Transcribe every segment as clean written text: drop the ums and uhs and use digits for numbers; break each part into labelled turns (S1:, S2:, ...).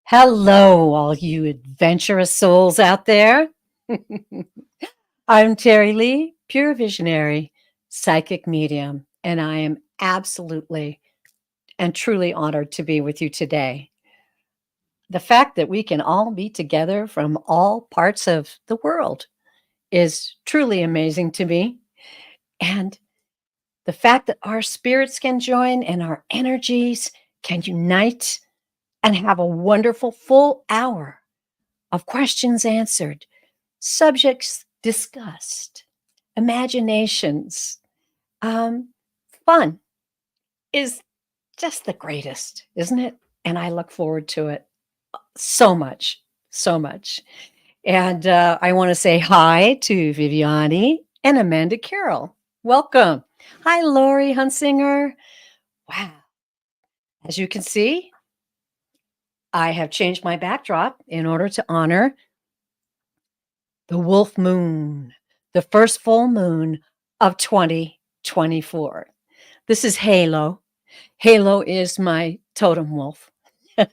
S1: Hello, all you adventurous souls out there. I'm Terry Lee, pure visionary, psychic medium, and I am absolutely and truly honored to be with you today. The fact that we can all be together from all parts of the world is truly amazing to me. And the fact that our spirits can join and our energies can unite and have a wonderful full hour of questions answered, subjects discussed, imaginations, um, fun is just the greatest, isn't it? And I look forward to it so much, so much. And I want to say hi to Viviani and Amanda Carroll. Welcome. Hi, Lori Hunsinger. Wow. As you can see, I have changed my backdrop in order to honor the wolf moon, the first full moon of 2024. This is Halo. Halo is my totem wolf. And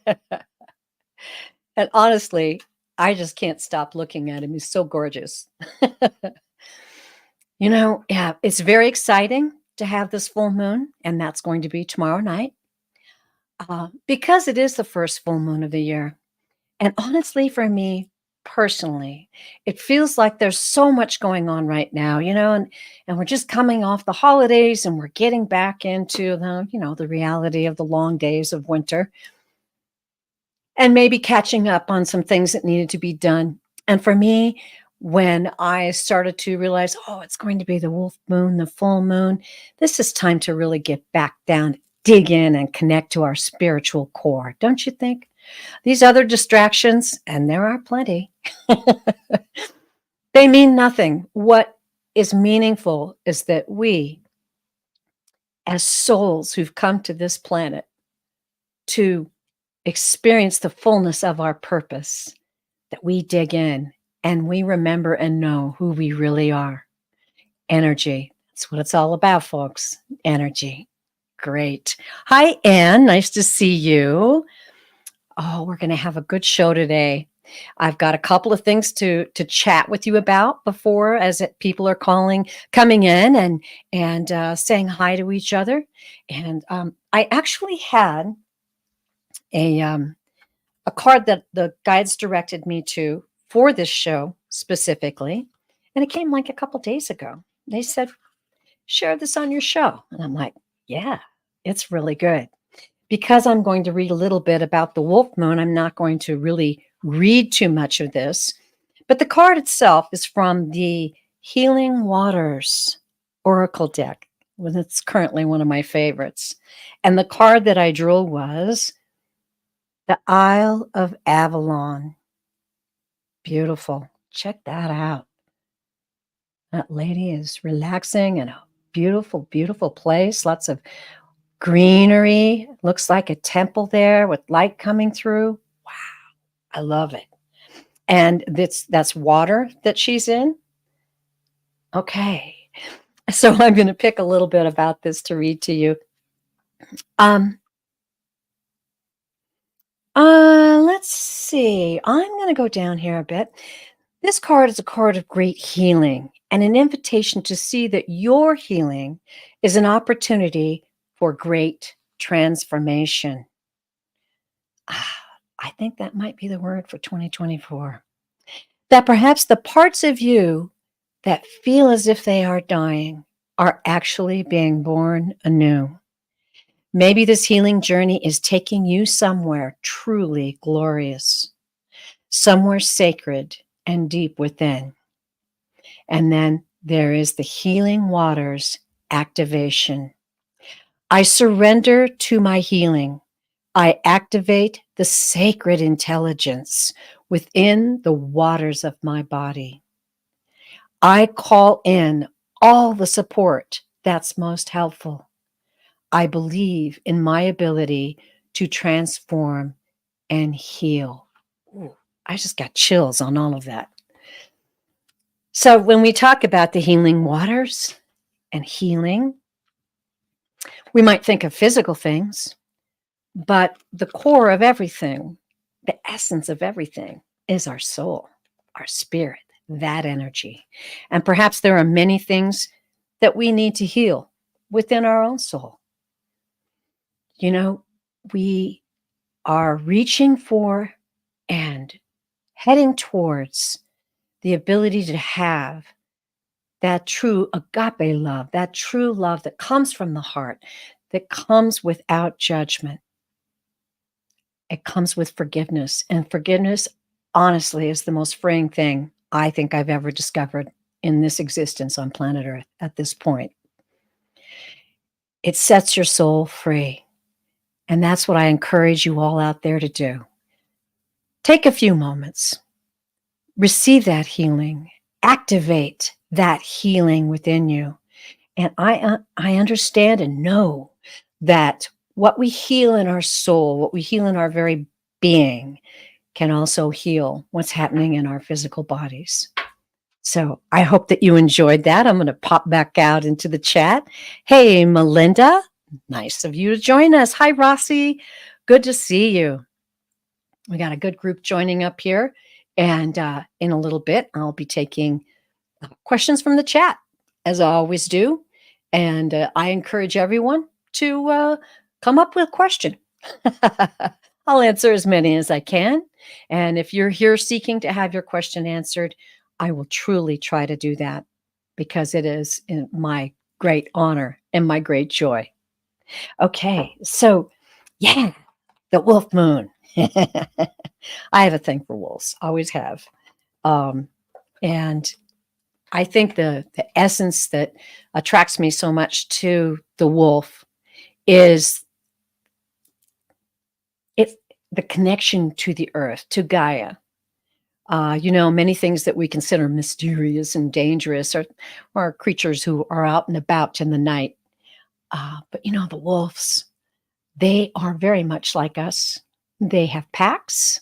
S1: honestly, I just can't stop looking at him. He's so gorgeous. Yeah, it's very exciting to have this full moon, and that's going to be tomorrow night because it is the first full moon of the year. And honestly, for me personally, it feels like there's so much going on right now, and we're just coming off the holidays and we're getting back into the reality of the long days of winter and maybe catching up on some things that needed to be done. And for me, when I started to realize, oh, it's going to be the wolf moon, the full moon, this is time to really get back down, dig in and connect to our spiritual core, don't you think? These other distractions, and there are plenty, they mean nothing. What is meaningful is that we, as souls who've come to this planet to experience the fullness of our purpose, that we dig in and we remember and know who we really are. Energy. That's what it's all about, folks. Energy. Great. Hi, Anne. Nice to see you. Oh, we're going to have a good show today. I've got a couple of things to chat with you about before, as people are coming in and saying hi to each other. And I actually had a card that the guides directed me to for this show specifically, and it came like a couple days ago. They said, "Share this on your show," and I'm like, "Yeah, it's really good." Because I'm going to read a little bit about the wolf moon, I'm not going to really read too much of this. But the card itself is from the Healing Waters Oracle deck. Well, it's currently one of my favorites. And the card that I drew was the Isle of Avalon. Beautiful. Check that out. That lady is relaxing in a beautiful, beautiful place. Lots of greenery. Looks like a temple there with light coming through. Wow, I love it. And that's water that she's in. Okay. So I'm going to pick a little bit about this to read to you. Let's see. I'm going to go down here a bit. This card is a card of great healing and an invitation to see that your healing is an opportunity for great transformation. I think that might be the word for 2024. That perhaps the parts of you that feel as if they are dying are actually being born anew. Maybe this healing journey is taking you somewhere truly glorious, somewhere sacred and deep within. And then there is the healing waters activation. I surrender to my healing. I activate the sacred intelligence within the waters of my body. I call in all the support that's most helpful. I believe in my ability to transform and heal. Ooh, I just got chills on all of that. So when we talk about the healing waters and healing, we might think of physical things, but the core of everything the essence of everything is our soul, our spirit, that energy. And perhaps there are many things that we need to heal within our own soul. You know, we are reaching for and heading towards the ability to have that true agape love, that true love that comes from the heart, that comes without judgment. It comes with forgiveness. And forgiveness, honestly, is the most freeing thing I think I've ever discovered in this existence on planet Earth at this point. It sets your soul free. And that's what I encourage you all out there to do. Take a few moments, receive that healing, activate that healing within you. And I understand and know that what we heal in our soul, what we heal in our very being, can also heal what's happening in our physical bodies. So I hope that you enjoyed that. I'm going to pop back out into the chat. Hey, Melinda, nice of you to join us. Hi, Rossi. Good to see you. We got a good group joining up here. And in a little bit, I'll be taking questions from the chat, as I always do. And I encourage everyone to come up with a question. I'll answer as many as I can. And if you're here seeking to have your question answered, I will truly try to do that because it is my great honor and my great joy. Okay, so yeah, the wolf moon. I have a thing for wolves, always have. And I think the essence that attracts me so much to the wolf is it's the connection to the earth, to Gaia. Many things that we consider mysterious and dangerous are creatures who are out and about in the night. But the wolves, they are very much like us. They have packs.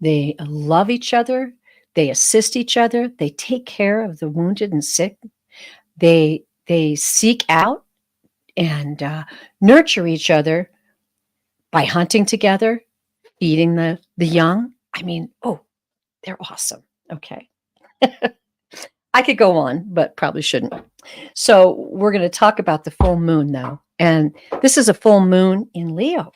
S1: They love each other. They assist each other. They take care of the wounded and sick. They seek out and nurture each other by hunting together, feeding the young. I mean, they're awesome. Okay. I could go on, but probably shouldn't. So we're going to talk about the full moon now. And this is a full moon in Leo.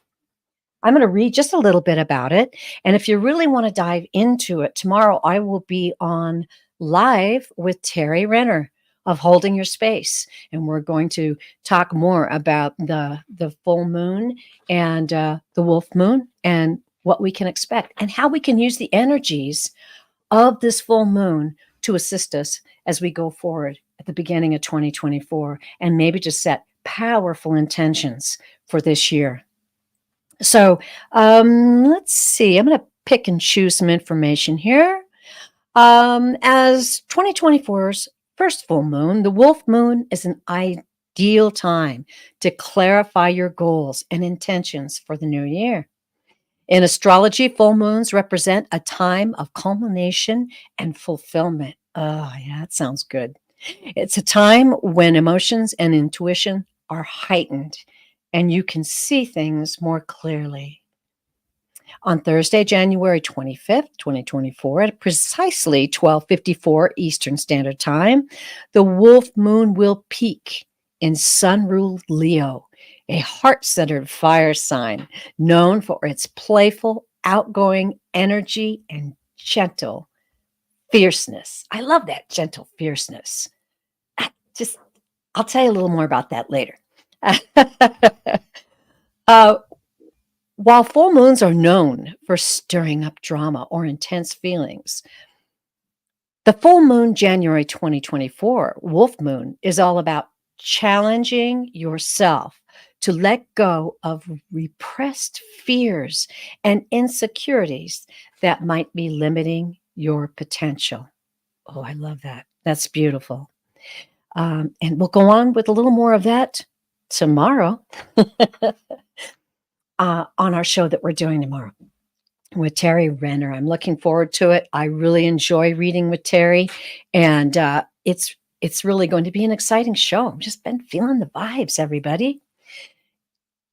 S1: I'm going to read just a little bit about it. And if you really want to dive into it, tomorrow I will be on live with Terry Renner of Holding Your Space. And we're going to talk more about the full moon and the wolf moon and what we can expect and how we can use the energies of this full moon to assist us as we go forward at the beginning of 2024 and maybe just set powerful intentions for this year. So let's see. I'm going to pick and choose some information here. As 2024's first full moon, the wolf moon is an ideal time to clarify your goals and intentions for the new year. In astrology, full moons represent a time of culmination and fulfillment. Oh, yeah, that sounds good. It's a time when emotions and intuition are heightened and you can see things more clearly. On Thursday, January 25th, 2024, at precisely 12:54 Eastern Standard Time, the wolf moon will peak in sun-ruled Leo, a heart-centered fire sign known for its playful, outgoing energy and gentle fierceness. I love that gentle fierceness. I'll tell you a little more about that later. uh, While full moons are known for stirring up drama or intense feelings, the full moon, January 2024, wolf moon, is all about challenging yourself to let go of repressed fears and insecurities that might be limiting your potential. Oh, I love that. That's beautiful. And we'll go on with a little more of that tomorrow on our show that we're doing tomorrow with Terry Renner. I'm looking forward to it. I really enjoy reading with Terry, and it's really going to be an exciting show. I've just been feeling the vibes, everybody.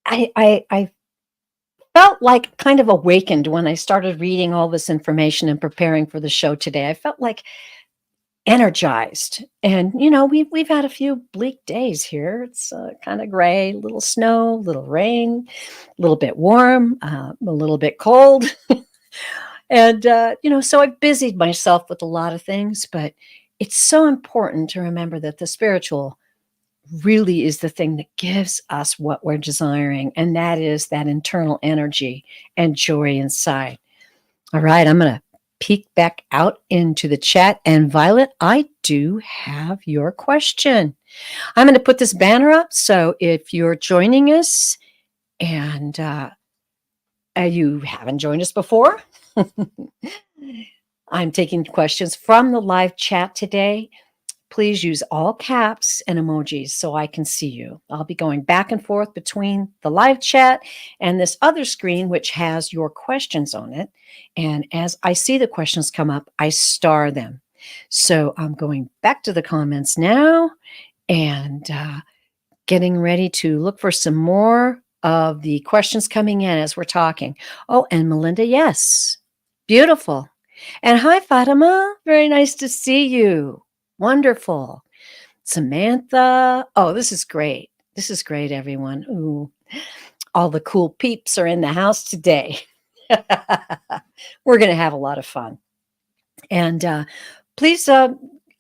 S1: I felt like kind of awakened when I started reading all this information and preparing for the show today. I felt like energized. And, we've had a few bleak days here. It's kind of gray, a little snow, a little rain, a little bit warm, a little bit cold. And, so I've busied myself with a lot of things, but it's so important to remember that the spiritual really is the thing that gives us what we're desiring. And that is that internal energy and joy inside. All right, I'm going to peek back out into the chat. And Violet, I do have your question. I'm going to put this banner up. So if you're joining us and you haven't joined us before, I'm taking questions from the live chat today. Please use all caps and emojis so I can see you. I'll be going back and forth between the live chat and this other screen, which has your questions on it. And as I see the questions come up, I star them. So I'm going back to the comments now and getting ready to look for some more of the questions coming in as we're talking. Oh, and Melinda, yes. Beautiful. And hi, Fatima. Very nice to see you. Wonderful. Samantha. Oh, this is great. This is great, everyone. Ooh, all the cool peeps are in the house today. We're going to have a lot of fun. And please,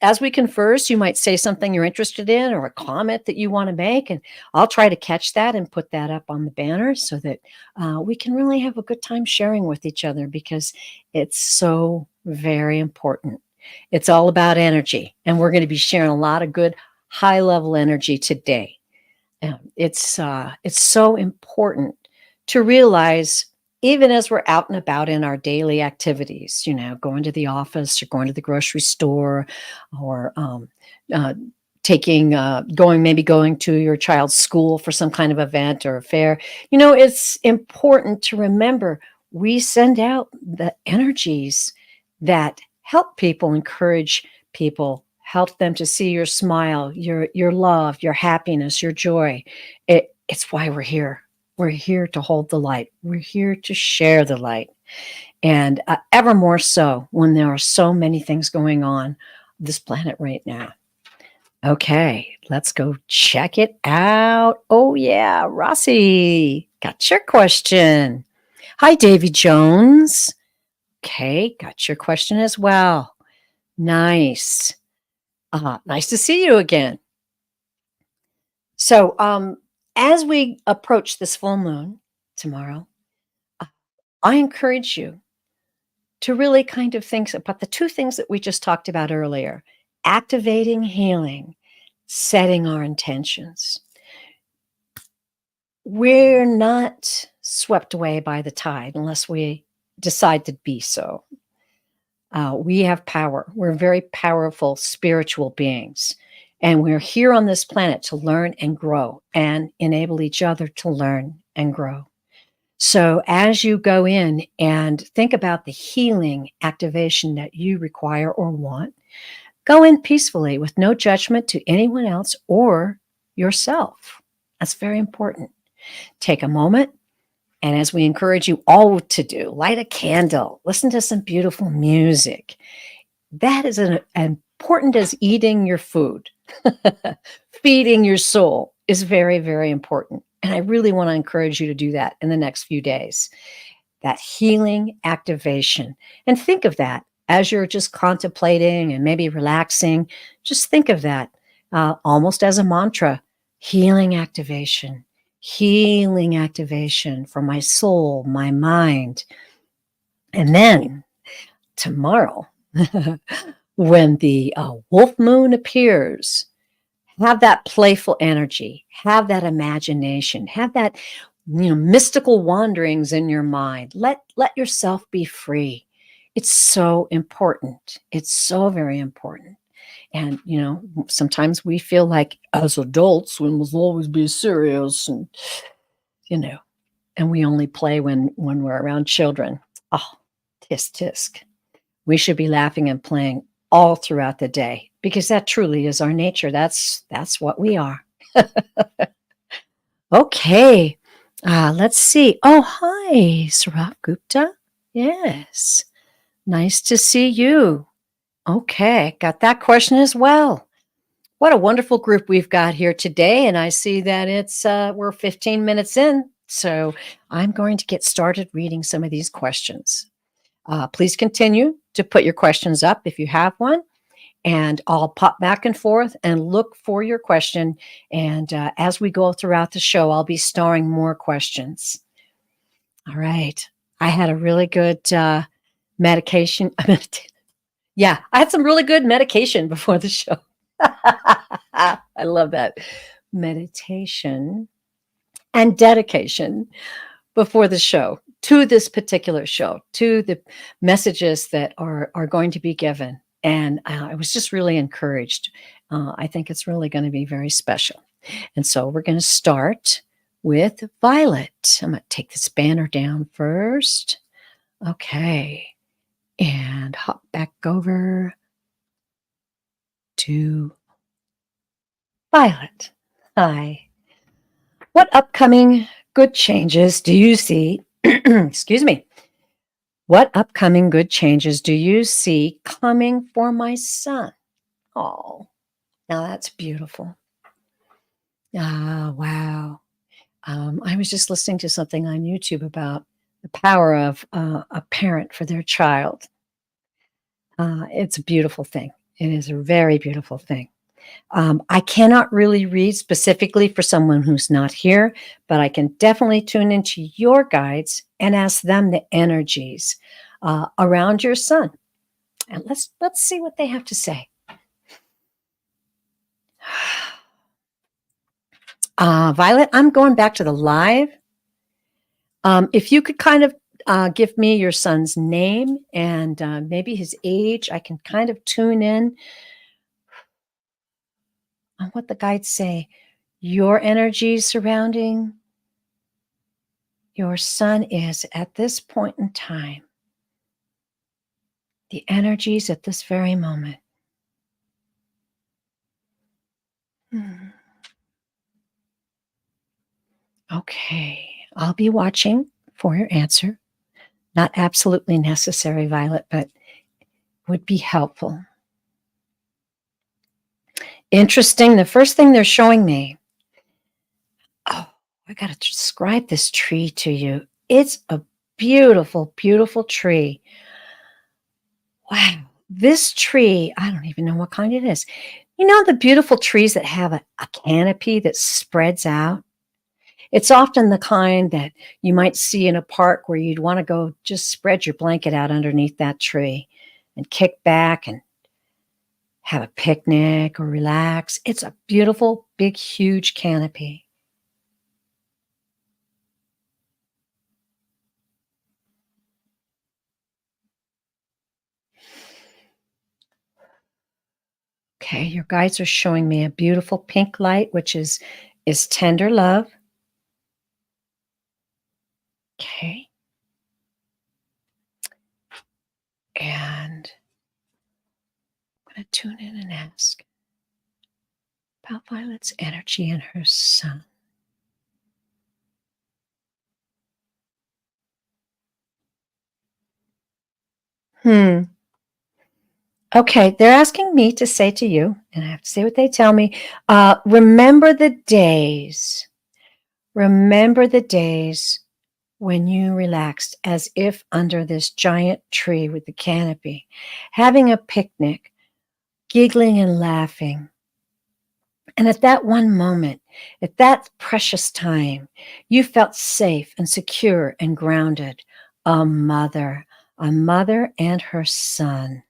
S1: as we converse, you might say something you're interested in or a comment that you want to make, and I'll try to catch that and put that up on the banner so that we can really have a good time sharing with each other, because it's so very important. It's all about energy, and we're going to be sharing a lot of good high-level energy today. It's so important to realize, even as we're out and about in our daily activities, going to the office or going to the grocery store, or going to your child's school for some kind of event or affair. It's important to remember we send out the energies that help people, encourage people, help them to see your smile, your love, your happiness, your joy. It's why we're here. We're here to hold the light. We're here to share the light. And ever more so when there are so many things going on this planet right now. Okay, let's go check it out. Oh, yeah, Rossi, got your question. Hi, Davy Jones. Okay, got your question as well. Nice. Nice to see you again. So, as we approach this full moon tomorrow, I encourage you to really kind of think about the two things that we just talked about earlier: activating healing, setting our intentions. We're not swept away by the tide unless we decide to be so. We have power. We're very powerful spiritual beings. And we're here on this planet to learn and grow and enable each other to learn and grow. So as you go in and think about the healing activation that you require or want, go in peacefully with no judgment to anyone else or yourself. That's very important. Take a moment. And as we encourage you all to do, light a candle, listen to some beautiful music. That is as important as eating your food. Feeding your soul is very, very important. And I really want to encourage you to do that in the next few days. That healing activation. And think of that as you're just contemplating and maybe relaxing. Just think of that almost as a mantra: healing activation. Healing activation for my soul, my mind. And then tomorrow, when the wolf moon appears, have that playful energy, have that imagination, have that mystical wanderings in your mind. Let yourself be free. It's so important. It's so very important. And, sometimes we feel like as adults, we must always be serious and, and we only play when we're around children. Oh, tisk, tisk. We should be laughing and playing all throughout the day, because that truly is our nature. That's what we are. Okay. Let's see. Oh, hi, Sarat Gupta. Yes. Nice to see you. Okay, got that question as well. What a wonderful group we've got here today, and I see that we're 15 minutes in, so I'm going to get started reading some of these questions. Please continue to put your questions up if you have one, and I'll pop back and forth and look for your question. And as we go throughout the show, I'll be starring more questions. All right. I had a really good medication. Yeah, I had some really good medication before the show. I love that. Meditation and dedication before the show, to this particular show, to the messages that are going to be given. And I was just really encouraged. I think it's really going to be very special. And so we're going to start with Violet. I'm going to take this banner down first. Okay. And hop back over to Violet. Hi. What upcoming good changes do you see? Excuse me. What upcoming good changes do you see coming for my son? Oh, now that's beautiful. Ah, wow. I was just listening to something on YouTube about the power of a parent for their child. It's a beautiful thing. It is a very beautiful thing. I cannot really read specifically for someone who's not here, but I can definitely tune into your guides and ask them the energies around your son. And let's see what they have to say. Violet, I'm going back to the live. If you could kind of give me your son's name and maybe his age, I can kind of tune in on what the guides say. Your energy surrounding your son is at this point in time, the energies at this very moment. Hmm. Okay, I'll be watching for your answer. Not absolutely necessary, Violet, but would be helpful. Interesting. The first thing they're showing me, oh, I got to describe this tree to you. It's a beautiful, beautiful tree. Wow. This tree, I don't even know what kind it is. You know, the beautiful trees that have a canopy that spreads out? It's often the kind that you might see in a park where you'd want to go just spread your blanket out underneath that tree and kick back and have a picnic or relax. It's a beautiful, big, huge canopy. Okay, your guides are showing me a beautiful pink light, which is tender love. Okay. And I'm going to tune in and ask about Violet's energy and her son. Hmm. Okay, they're asking me to say to you, and I have to say what they tell me. Remember the days. Remember the days when you relaxed as if under this giant tree with the canopy, having a picnic, giggling and laughing. And at that one moment, at that precious time, you felt safe and secure and grounded. A mother and her son.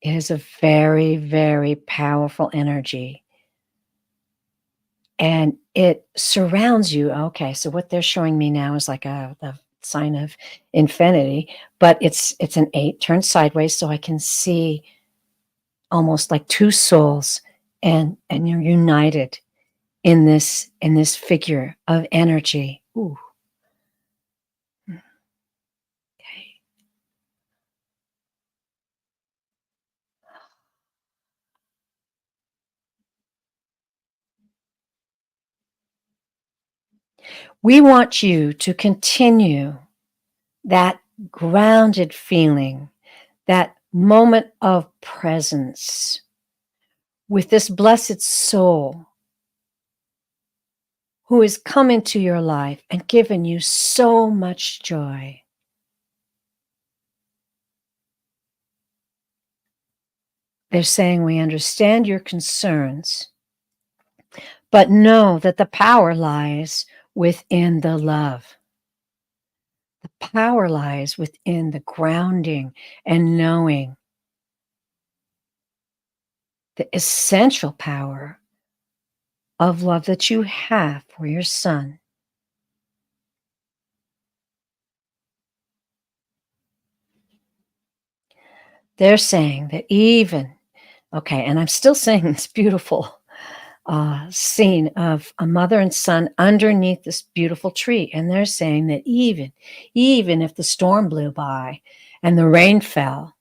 S1: It is a very, very powerful energy. And it surrounds you. Okay, so what they're showing me now is like the sign of infinity, but it's an 8 turned sideways, so I can see almost like two souls, and you're united in this figure of energy. Ooh. Okay. We want you to continue that grounded feeling, that moment of presence with this blessed soul who has come into your life and given you so much joy. They're saying, we understand your concerns, but know that the power lies within the love. The power lies within the grounding and knowing the essential power of love that you have for your son. They're saying that even, okay, and I'm still saying this beautiful scene of a mother and son underneath this beautiful tree. And they're saying that even if the storm blew by and the rain fell,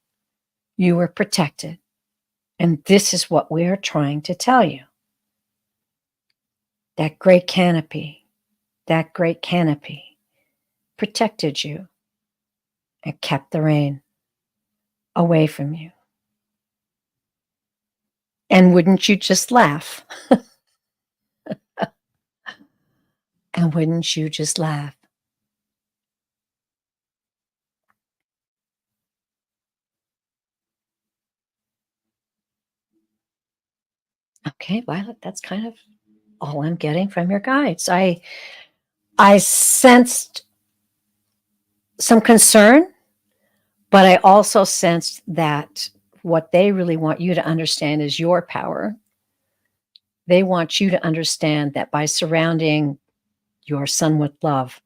S1: you were protected. And this is what we're trying to tell you. That great canopy protected you and kept the rain away from you. And wouldn't you just laugh? And wouldn't you just laugh? Okay, Violet, that's kind of all I'm getting from your guides. I sensed some concern, but I also sensed that what they really want you to understand is your power. They want you to understand that by surrounding your son with love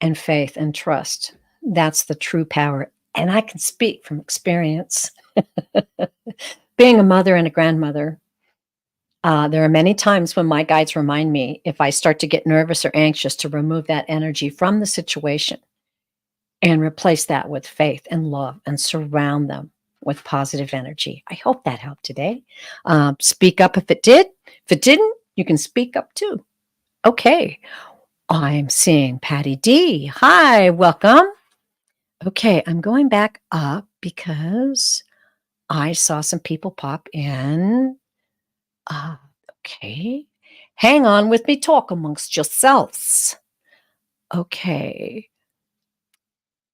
S1: and faith and trust, that's the true power. And I can speak from experience. Being a mother and a grandmother, there are many times when my guides remind me, if I start to get nervous or anxious, to remove that energy from the situation and replace that with faith and love and surround them with positive energy. I hope that helped today. Speak up if it did. If it didn't, you can speak up too. Okay. I'm seeing Patty D. Hi, welcome. Okay, I'm going back up because I saw some people pop in. Okay. Hang on with me. Talk amongst yourselves. Okay.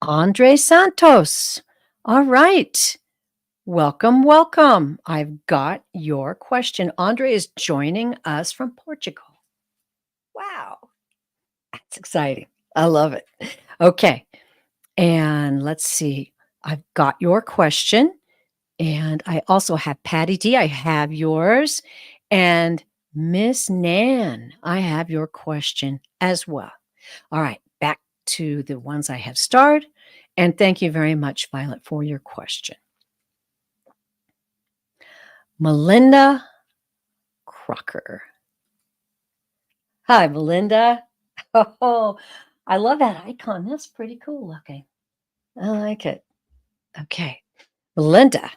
S1: Andre Santos. All right. Welcome, welcome. I've got your question. Andre is joining us from Portugal. Wow. That's exciting. I love it. Okay. And let's see. I've got your question. And I also have Patty D. I have yours. And Miss Nan, I have your question as well. All right. Back to the ones I have starred. And thank you very much, Violet, for your question. Melinda Crocker. Hi, Melinda. Oh, I love that icon. That's pretty cool looking. I like it. Okay. Melinda,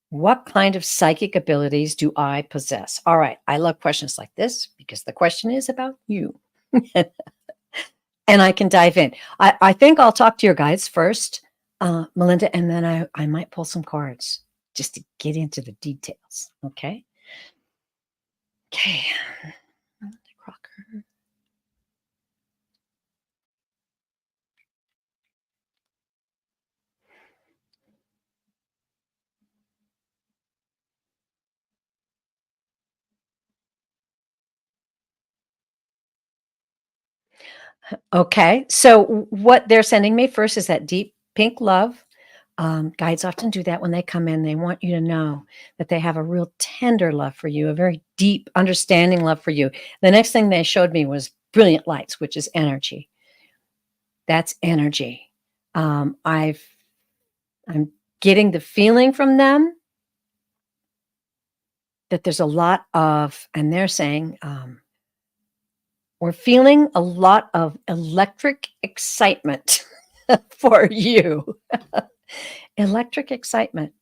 S1: what kind of psychic abilities do I possess? All right. I love questions like this because the question is about you. And I can dive in. I think I'll talk to your guides first, Melinda, and then I might pull some cards just to get into the details. Okay. Okay. Melinda Crocker. Okay. So what they're sending me first is that deep pink love. Guides often do that when they come in. They want you to know that they have a real tender love for you, a very deep, understanding love for you. The next thing they showed me was brilliant lights, which is energy. That's energy. I'm getting the feeling from them that there's a lot of, and they're saying, we're feeling a lot of electric excitement for you. Electric excitement.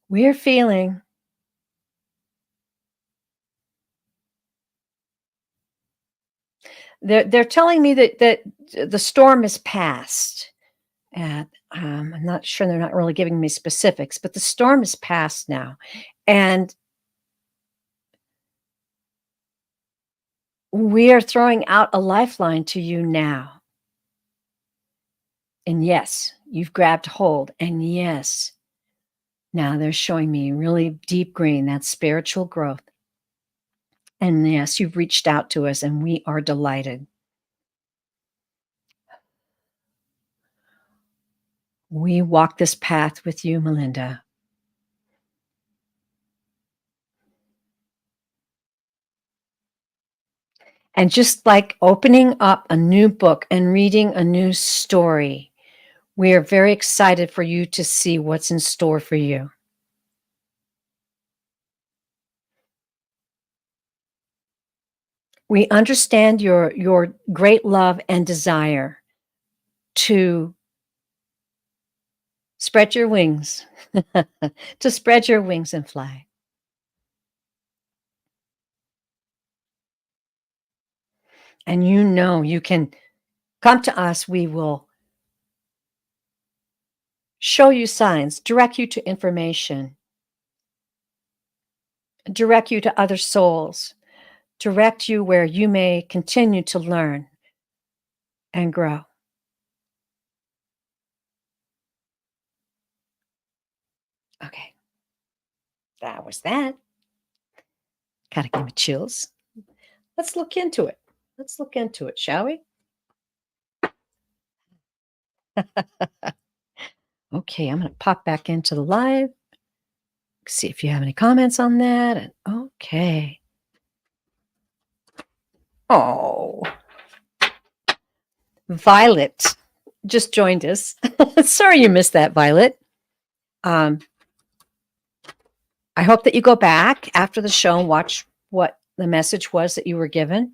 S1: We're feeling They're telling me that the storm is past. And, I'm not sure, they're not really giving me specifics, but the storm is past now, and we are throwing out a lifeline to you now. And yes, you've grabbed hold, and yes, now they're showing me really deep green, that's spiritual growth. And yes, you've reached out to us, and we are delighted. We walk this path with you, Melinda. And just like opening up a new book and reading a new story, we are very excited for you to see what's in store for you. We understand your great love and desire to spread your wings, to spread your wings and fly. And you know you can come to us. We will show you signs, direct you to information, direct you to other souls, direct you where you may continue to learn and grow. Okay, that was that. Kind of gave me chills. Let's look into it. Let's look into it, shall we? Okay, I'm going to pop back into the live. See if you have any comments on that. And okay. Oh, Violet just joined us. Sorry you missed that, Violet. Um, I hope that you go back after the show and watch what the message was that you were given.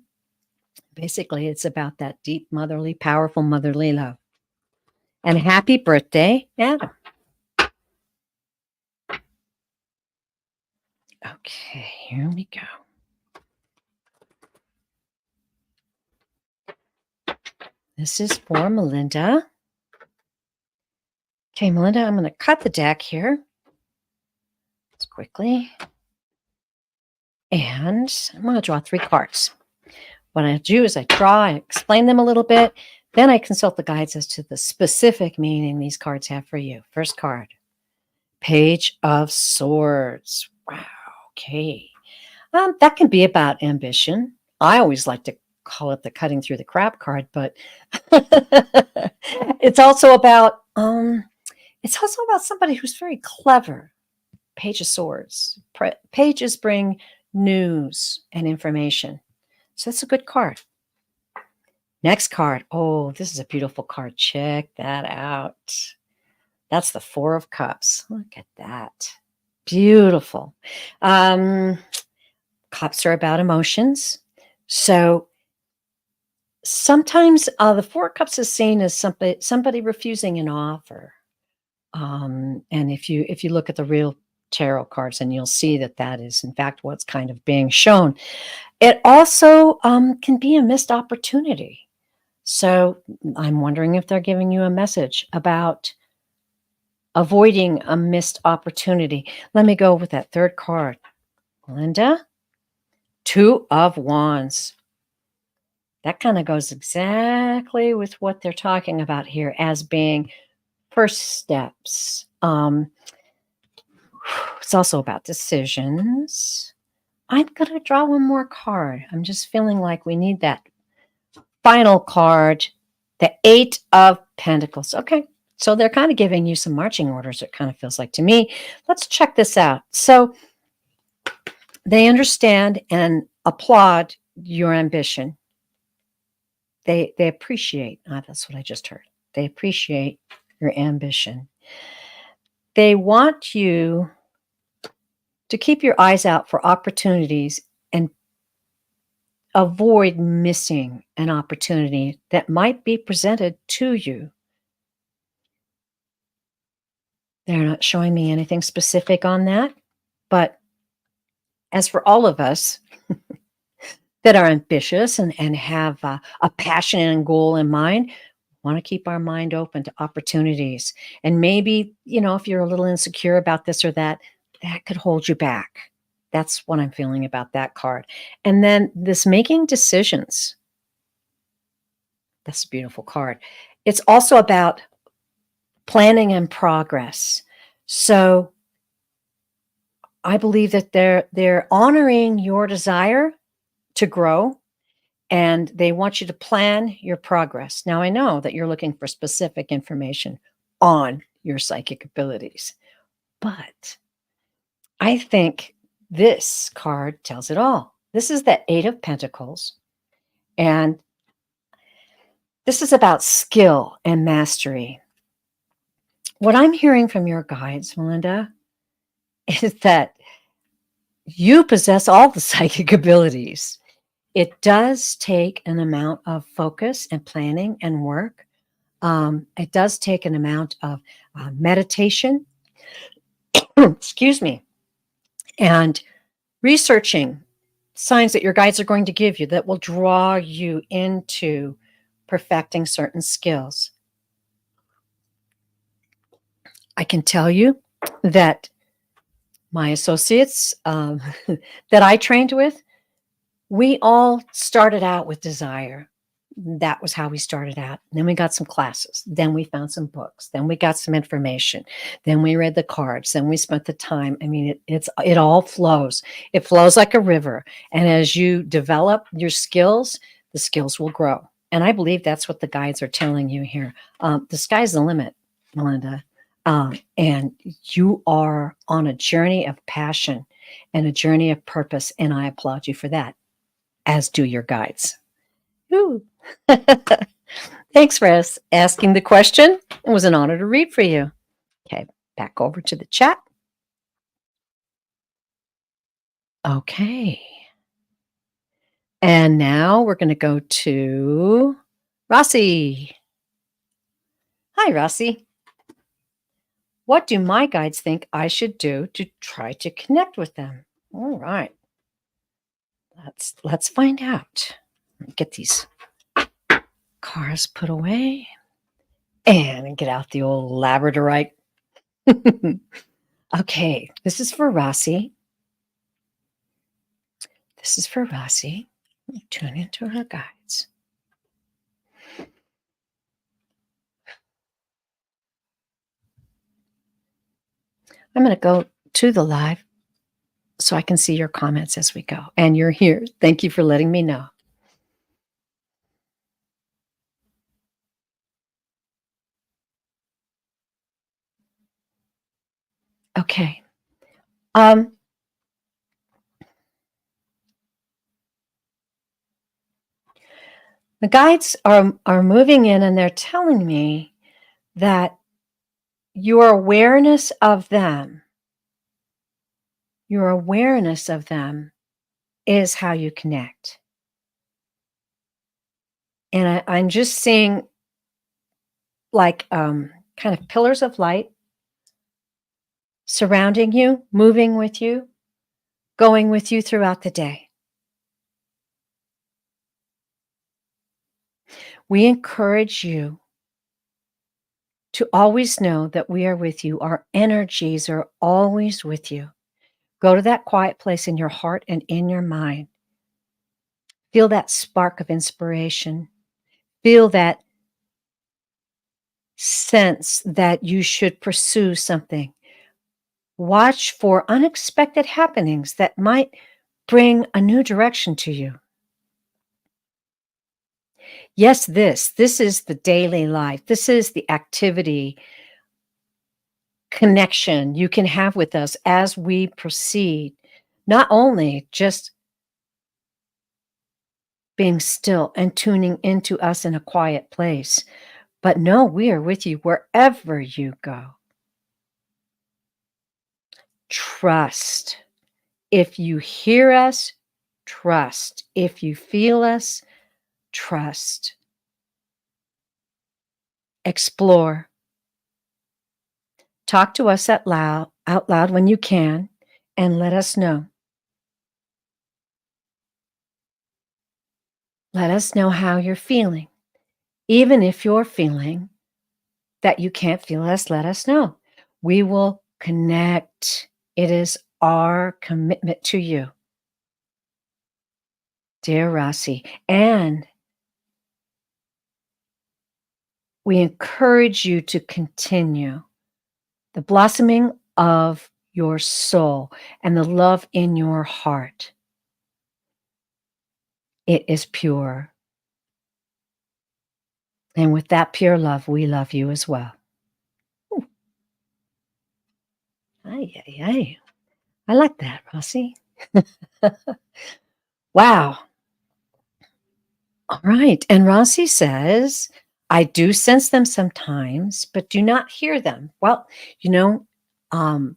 S1: Basically, it's about that deep, motherly, powerful motherly love. And happy birthday, Adam. Okay, here we go. This is for Melinda. Okay, Melinda, I'm going to cut the deck here. Let's quickly. And I'm going to draw 3 cards. What I do is I draw, I explain them a little bit, then I consult the guides as to the specific meaning these cards have for you. First card, Page of Swords. Wow, okay. That can be about ambition. I always like to call it the cutting through the crap card, but it's also about somebody who's very clever. Page of Swords. Pages bring news and information. So that's a good card. Next card. Oh, this is a beautiful card. Check that out. That's the 4 of Cups. Look at that. Beautiful. Cups are about emotions. So sometimes the 4 of Cups is seen as somebody refusing an offer. And if you look at the real tarot cards, and you'll see that is in fact what's kind of being shown. It also can be a missed opportunity. So I'm wondering if they're giving you a message about avoiding a missed opportunity. Let me go with that 3rd card. Linda, 2 of Wands. That kind of goes exactly with what they're talking about here as being first steps. It's also about decisions. I'm going to draw 1 more card. I'm just feeling like we need that final card, the 8 of Pentacles. Okay, so they're kind of giving you some marching orders, it kind of feels like to me. Let's check this out. So they understand and applaud your ambition. They appreciate, that's what I just heard. They appreciate your ambition. They want you to keep your eyes out for opportunities and avoid missing an opportunity that might be presented to you. They're not showing me anything specific on that, but as for all of us, that are ambitious and have a passion and goal in mind, want to keep our mind open to opportunities. And maybe, if you're a little insecure about this or that, that could hold you back. That's what I'm feeling about that card. And then this making decisions. That's a beautiful card. It's also about planning and progress. So I believe that they're honoring your desire to grow, and they want you to plan your progress. Now, I know that you're looking for specific information on your psychic abilities, but I think this card tells it all. This is the Eight of Pentacles, and this is about skill and mastery. What I'm hearing from your guides, Melinda, is that you possess all the psychic abilities. It does take an amount of focus and planning and work. It does take an amount of meditation, excuse me, and researching signs that your guides are going to give you that will draw you into perfecting certain skills. I can tell you that my associates that I trained with, we all started out with desire. That was how we started out. Then we got some classes. Then we found some books. Then we got some information. Then we read the cards. Then we spent the time. I mean, it all flows. It flows like a river. And as you develop your skills, the skills will grow. And I believe that's what the guides are telling you here. The sky's the limit, Melinda. And you are on a journey of passion and a journey of purpose. And I applaud you for that, as do your guides. Ooh. Thanks for asking the question. It was an honor to read for you. Okay, back over to the chat. Okay. And now we're going to go to Rossi. Hi, Rossi. What do my guides think I should do to try to connect with them? All right. Let's find out. Get these cards put away and get out the old labradorite. Okay, this is for Rossi. This is for Rossi. Tune into her guides. I'm going to go to the live so I can see your comments as we go. And you're here. Thank you for letting me know. Okay. The guides are moving in, and they're telling me that your awareness of them is how you connect. And I'm just seeing like kind of pillars of light surrounding you, moving with you, going with you throughout the day. We encourage you to always know that we are with you. Our energies are always with you. Go to that quiet place in your heart and in your mind. Feel that spark of inspiration. Feel that sense that you should pursue something. Watch for unexpected happenings that might bring a new direction to you. Yes, this is the daily life. This is the activity connection you can have with us as we proceed. Not only just being still and tuning into us in a quiet place, but no, we are with you wherever you go. Trust. If you hear us, trust. If you feel us, trust. Explore. Talk to us out loud when you can, and let us know. Let us know how you're feeling. Even if you're feeling that you can't feel us, let us know. We will connect. It is our commitment to you, dear Rossi. And we encourage you to continue the blossoming of your soul and the love in your heart. It is pure. And with that pure love, we love you as well. Ooh. Ay, ay, ay. I like that, Rossi. Wow. All right. And Rossi says, I do sense them sometimes, but do not hear them. Well, you know, um,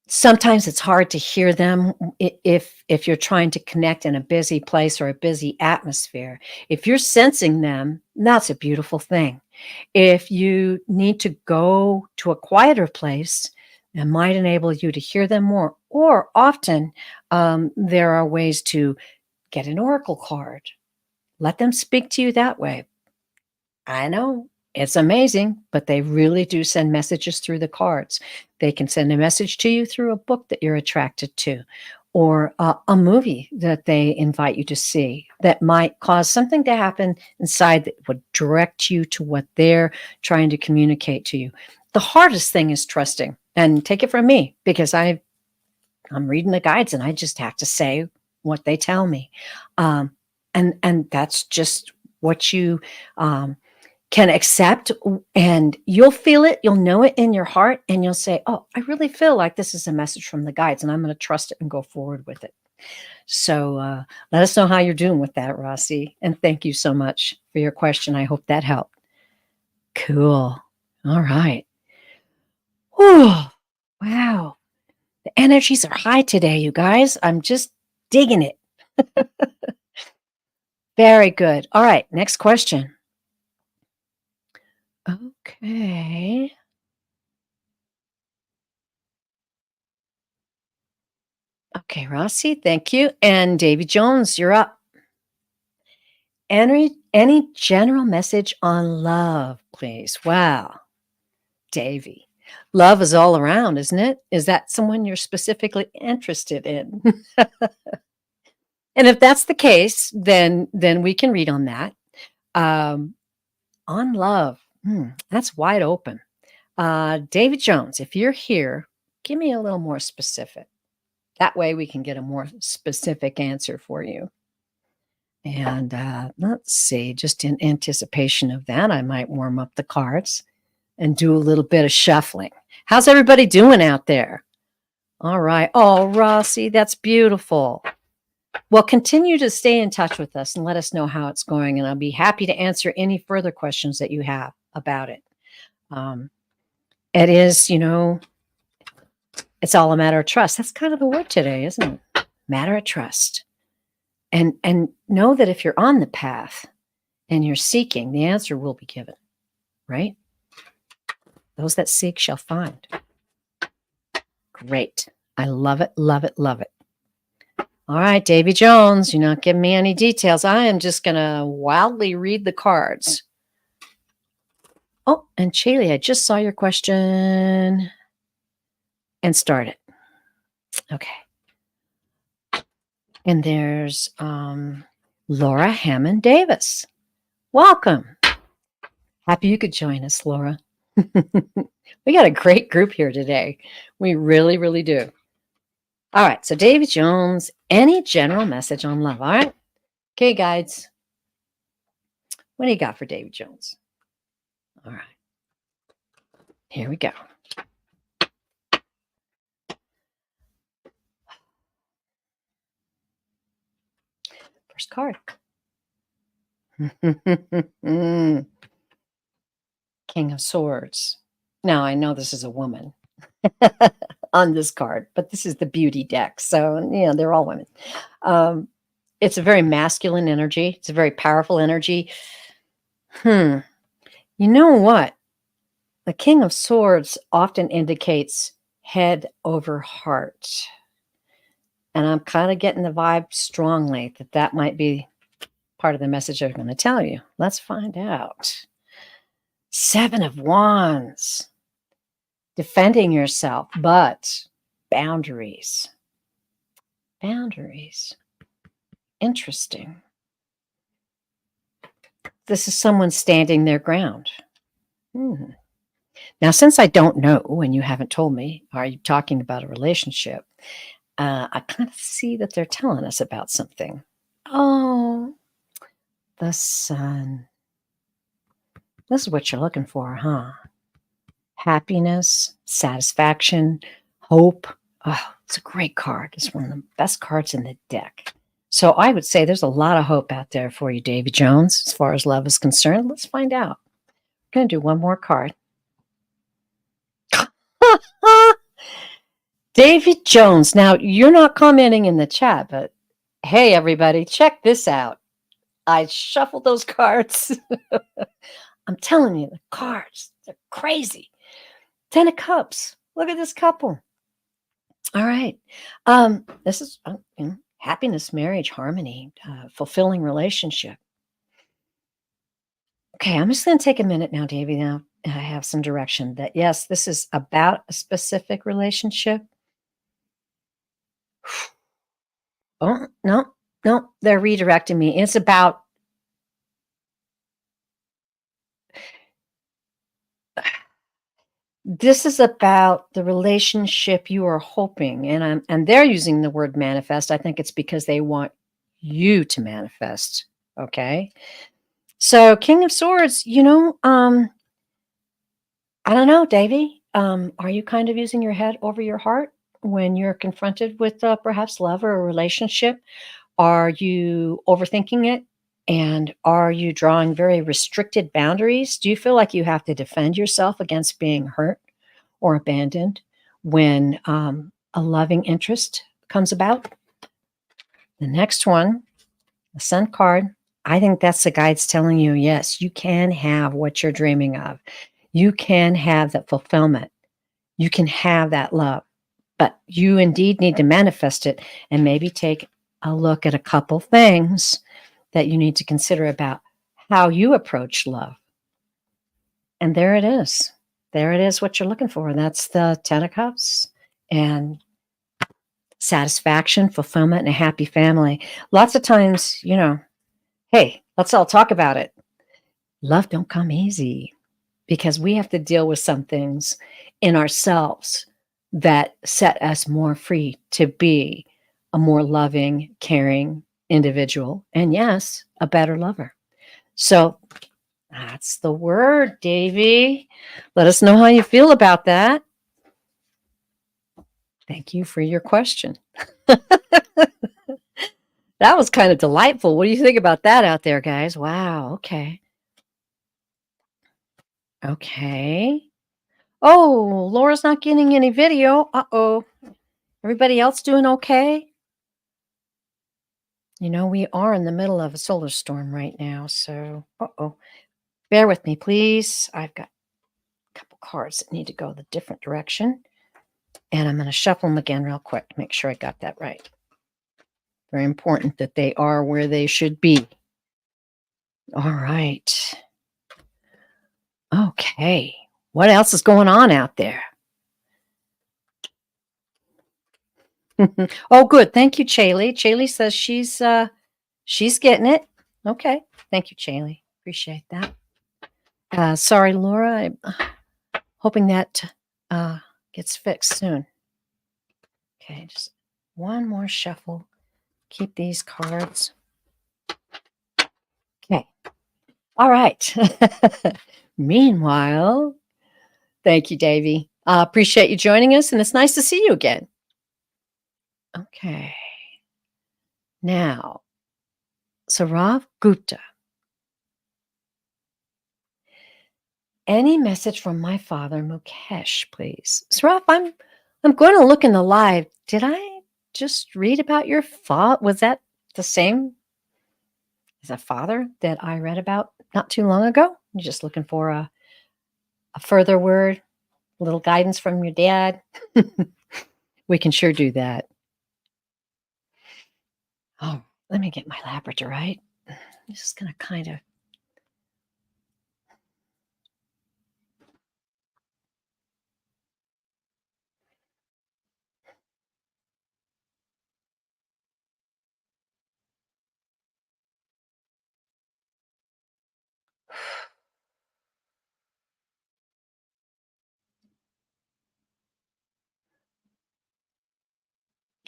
S1: sometimes it's hard to hear them if you're trying to connect in a busy place or a busy atmosphere. If you're sensing them, that's a beautiful thing. If you need to go to a quieter place, it might enable you to hear them more. Or often there are ways to get an oracle card. Let them speak to you that way. I know it's amazing, but they really do send messages through the cards. They can send a message to you through a book that you're attracted to, or a movie that they invite you to see that might cause something to happen inside that would direct you to what they're trying to communicate to you. The hardest thing is trusting, and take it from me because I'm reading the guides and I just have to say what they tell me, and that's just what you can accept, and you'll feel it, you'll know it in your heart, and you'll say, oh, I really feel like this is a message from the guides, and I'm going to trust it and go forward with it. So let us know how you're doing with that, Rossi, and thank you so much for your question. I hope that helped. Cool. All right. Whew. Wow, the energies are high today, you guys. I'm just digging it. Very good. All right, next question. Okay. Okay, Rossi, thank you. And Davy Jones, you're up. Any general message on love, please? Wow, Davy. Love is all around, isn't it? Is that someone you're specifically interested in? And if that's the case, then we can read on that. Um, on love, that's wide open. David Jones, if you're here, give me a little more specific. That way we can get a more specific answer for you. And let's see, just in anticipation of that, I might warm up the cards and do a little bit of shuffling. How's everybody doing out there? All right. Oh, Rossi, that's beautiful. Well, continue to stay in touch with us and let us know how it's going. And I'll be happy to answer any further questions that you have about it. It is, it's all a matter of trust. That's kind of the word today, isn't it? Matter of trust. And know that if you're on the path and you're seeking, the answer will be given, right? Those that seek shall find. Great. I love it, love it, love it. All right, Davy Jones, you're not giving me any details. I am just going to wildly read the cards. Oh, and Chaley, I just saw your question and started. Okay. And there's Laura Hammond Davis. Welcome. Happy you could join us, Laura. We got a great group here today. We really, really do. All right. So, Davy Jones, any general message on love? All right. Okay, guides. What do you got for Davy Jones? All right. Here we go. First card. King of Swords. Now, I know this is a woman on this card, but this is the beauty deck. So, they're all women. It's a very masculine energy. It's a very powerful energy. You know what? The King of Swords often indicates head over heart. And I'm kind of getting the vibe strongly that that might be part of the message they're going to tell you. Let's find out. 7 of Wands. Defending yourself, but boundaries. Boundaries. Interesting. This is someone standing their ground. Now, since I don't know, and you haven't told me, are you talking about a relationship? I kind of see that they're telling us about something. Oh, the sun. This is what you're looking for, huh? Happiness, satisfaction, hope. Oh, it's a great card. It's one of the best cards in the deck. So I would say there's a lot of hope out there for you, Davy Jones, as far as love is concerned. Let's find out. I'm going to do one more card. David Jones. Now, you're not commenting in the chat, but hey, everybody, check this out. I shuffled those cards. I'm telling you, the cards, they're crazy. 10 of Cups. Look at this couple. All right. This is happiness, marriage, harmony, fulfilling relationship. Okay, I'm just going to take a minute now, Davey. Now I have some direction that, yes, this is about a specific relationship. Oh, no, they're redirecting me. It's about this is about the relationship you are hoping, and they're using the word manifest. I think it's because they want you to manifest. Okay. So King of Swords, I don't know, Davy. Are you kind of using your head over your heart when you're confronted with perhaps love or a relationship? Are you overthinking it? And are you drawing very restricted boundaries? Do you feel like you have to defend yourself against being hurt or abandoned when a loving interest comes about? The next one, the Sun card, I think that's the guides telling you, yes, you can have what you're dreaming of. You can have that fulfillment. You can have that love, but you indeed need to manifest it and maybe take a look at a couple things that you need to consider about how you approach love. And there it is. There it is, what you're looking for. That's the 10 of Cups and satisfaction, fulfillment, and a happy family. Lots of times, hey, let's all talk about it. Love don't come easy because we have to deal with some things in ourselves that set us more free to be a more loving, caring individual. And yes, a better lover. So that's the word, Davy. Let us know how you feel about that. Thank you for your question. That was kind of delightful. What do you think about that out there, guys? Wow. Okay. Okay. Oh, Laura's not getting any video. Uh-oh. Everybody else doing okay? We are in the middle of a solar storm right now, so bear with me, please. I've got a couple cards that need to go the different direction, and I'm going to shuffle them again real quick to make sure I got that right. Very important that they are where they should be. All right. Okay. What else is going on out there? Oh, good. Thank you, Chaley. Chaley says she's getting it. Okay. Thank you, Chaley. Appreciate that. Sorry, Laura. I'm hoping that gets fixed soon. Okay, just one more shuffle. Keep these cards. Okay. All right. Meanwhile, thank you, Davy. Appreciate you joining us, and it's nice to see you again. Okay. Now, Sarav Gupta. Any message from my father, Mukesh, please? Sarav, I'm going to look in the live. Did I just read about your father? Was that the same as a father that I read about not too long ago? You're just looking for a further word, a little guidance from your dad? We can sure do that. Oh, let me get my labradorite. I'm just gonna kind of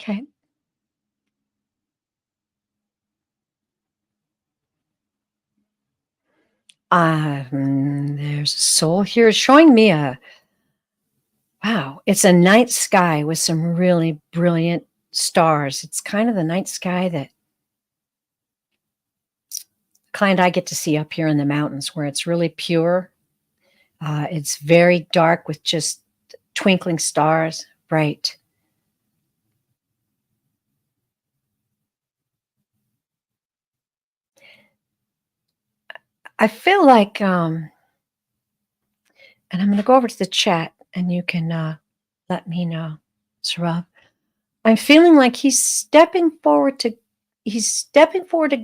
S1: okay. There's a soul here showing me a wow, it's a night sky with some really brilliant stars. It's kind of the night sky that kind I get to see up here in the mountains where it's really pure. It's very dark with just twinkling stars, bright. I feel like, and I'm going to go over to the chat and you can let me know, Sarab. I'm feeling like he's stepping forward to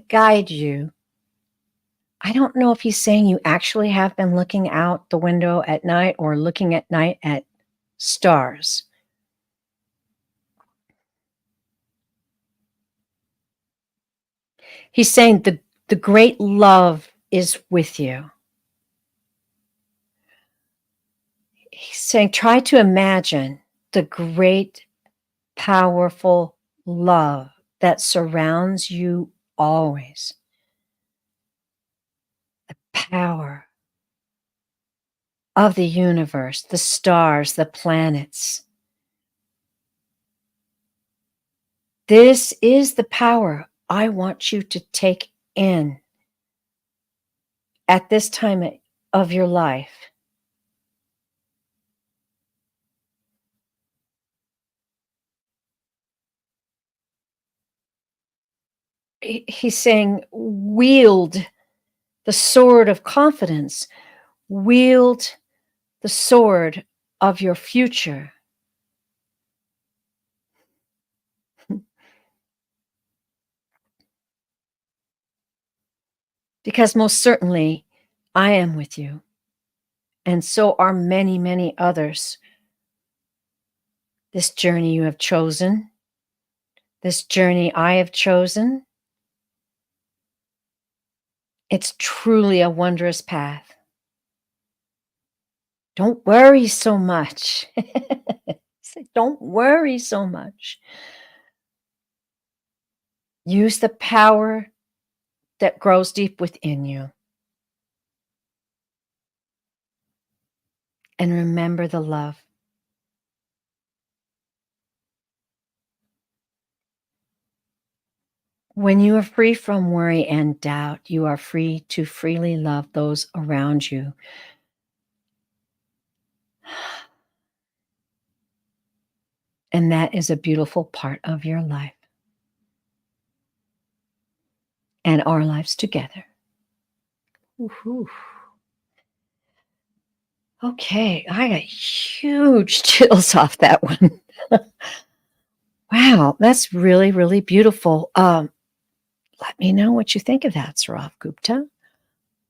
S1: guide you. I don't know if he's saying you actually have been looking out the window at night or looking at night at stars. He's saying the great love is with you. He's saying try to imagine the great, powerful love that surrounds you always. The power of the universe, the stars, the planets. This is the power I want you to take in at this time of your life. He's saying, wield the sword of confidence, wield the sword of your future. Because most certainly I am with you, and so are many, many others. This journey you have chosen, this journey I have chosen, it's truly a wondrous path. Don't worry so much. Don't worry so much. Use the power that grows deep within you. And remember the love. When you are free from worry and doubt, you are free to freely love those around you. And that is a beautiful part of your life and our lives together. Woo-hoo. Okay, I got huge chills off that one. Wow, that's really, really beautiful. Let me know what you think of that, Saurav Gupta.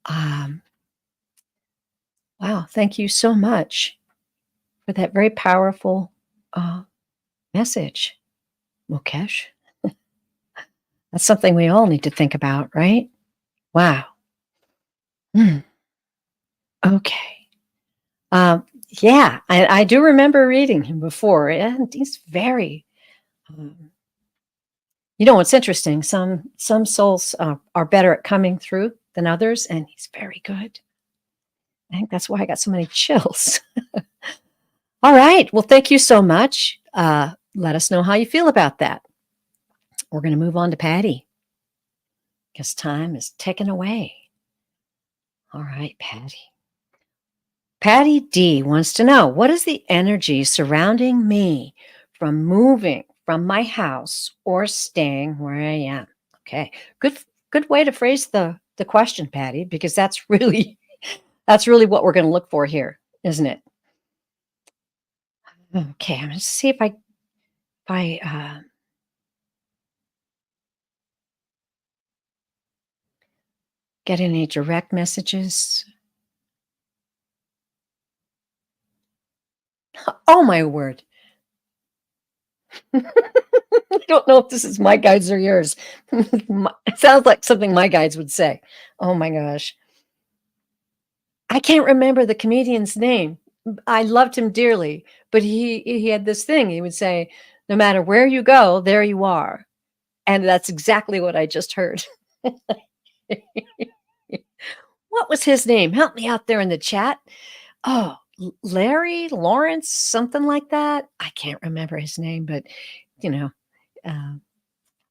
S1: Um, wow, thank you so much for that very powerful message, Mukesh. That's something we all need to think about, right? Wow. Mm, okay. Yeah, I do remember reading him before, and he's very. Um, you know what's interesting? Some souls are better at coming through than others, and he's very good. I think that's why I got so many chills. All right. Well, thank you so much. Let us know how you feel about that. We're going to move on to Patty because time is ticking away. All right, Patty. Patty D wants to know, what is the energy surrounding me from moving from my house or staying where I am? Okay. Good way to phrase the question, Patty, because that's really what we're going to look for here, isn't it? Okay, I'm going to see if I Get any direct messages? Oh, my word. I don't know if this is my guides or yours. It sounds like something my guides would say. Oh my gosh. I can't remember the comedian's name. I loved him dearly, but he had this thing. He would say, "No matter where you go, there you are." And that's exactly what I just heard. What was his name? Help me out there in the chat. Oh, Larry, Lawrence, something like that. I can't remember his name, but you know, uh,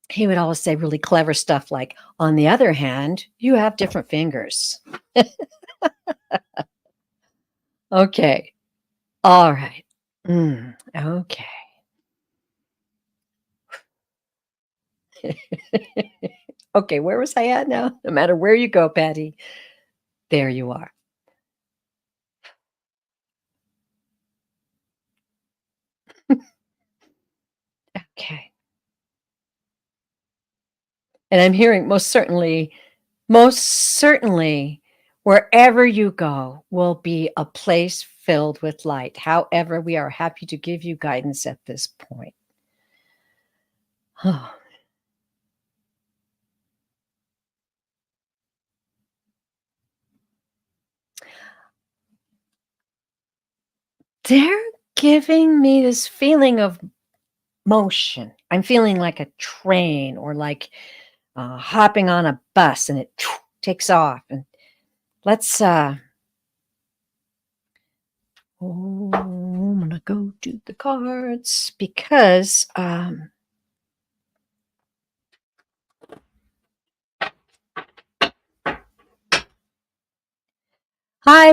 S1: he would always say really clever stuff like, on the other hand, you have different fingers. Okay. All right. Okay. Okay, where was I at now? No matter where you go, Patty, there you are. Okay. And I'm hearing most certainly, wherever you go will be a place filled with light. However, we are happy to give you guidance at this point. Oh, they're giving me this feeling of motion. I'm feeling like a train or like hopping on a bus and it takes off. And let's, I'm going to go to the cards because, hi,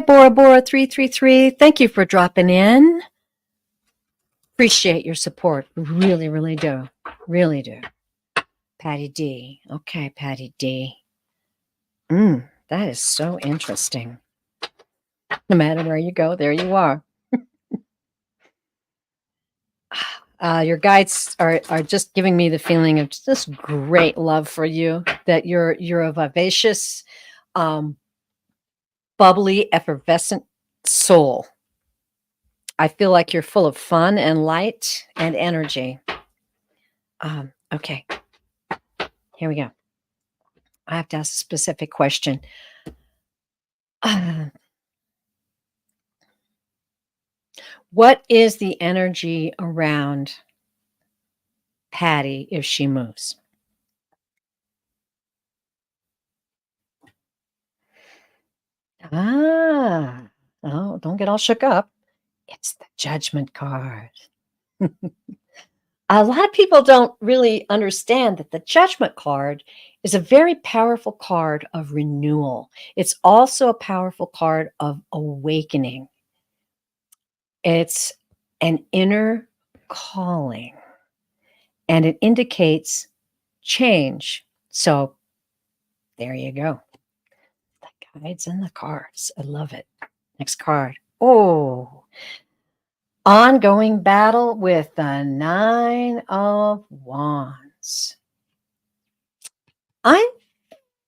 S1: Bora Bora 333. Thank you for dropping in. Appreciate your support. Really, really do. Really do. Patty D. Okay, Patty D. That is so interesting. No matter where you go, there you are. Your guides are just giving me the feeling of just great love for you. That you're a vivacious, bubbly, effervescent soul. I feel like you're full of fun and light and energy. Okay, here we go. I have to ask a specific question. What is the energy around Patty if she moves? Ah, oh, don't get all shook up. It's the Judgment card. A lot of people don't really understand that the Judgment card is a very powerful card of renewal. It's also a powerful card of awakening. It's an inner calling and it indicates change. So there you go. The guides and the cards. I love it. Next card. Oh, ongoing battle with the 9 of Wands. I'm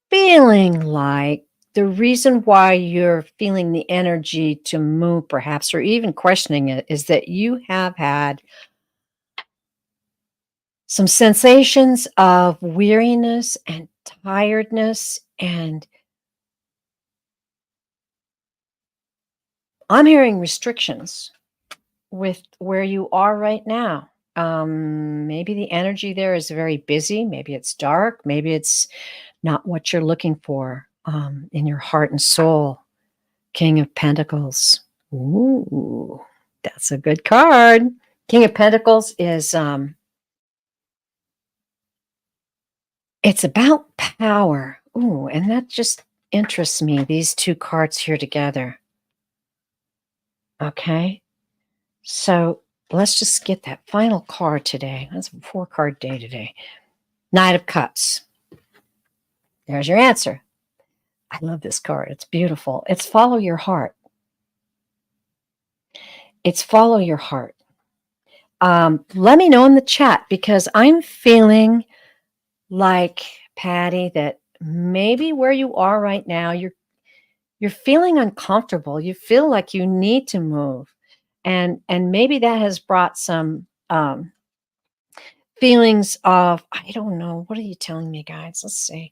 S1: feeling like the reason why you're feeling the energy to move, perhaps, or even questioning it, is that you have had some sensations of weariness and tiredness. And I'm hearing restrictions with where you are right now. Maybe the energy there is very busy. Maybe it's dark. Maybe it's not what you're looking for in your heart and soul. King of Pentacles. Ooh, that's a good card. King of Pentacles is it's about power. Ooh, and that just interests me. These two cards here together. Okay. So let's just get that final card today. That's a 4-card day today. Knight of Cups. There's your answer. I love this card. It's beautiful. It's follow your heart. It's follow your heart. Let me know in the chat because I'm feeling like, Patty, that maybe where you are right now, you're feeling uncomfortable. You feel like you need to move. And maybe that has brought some feelings of, I don't know, what are you telling me, guys? Let's see.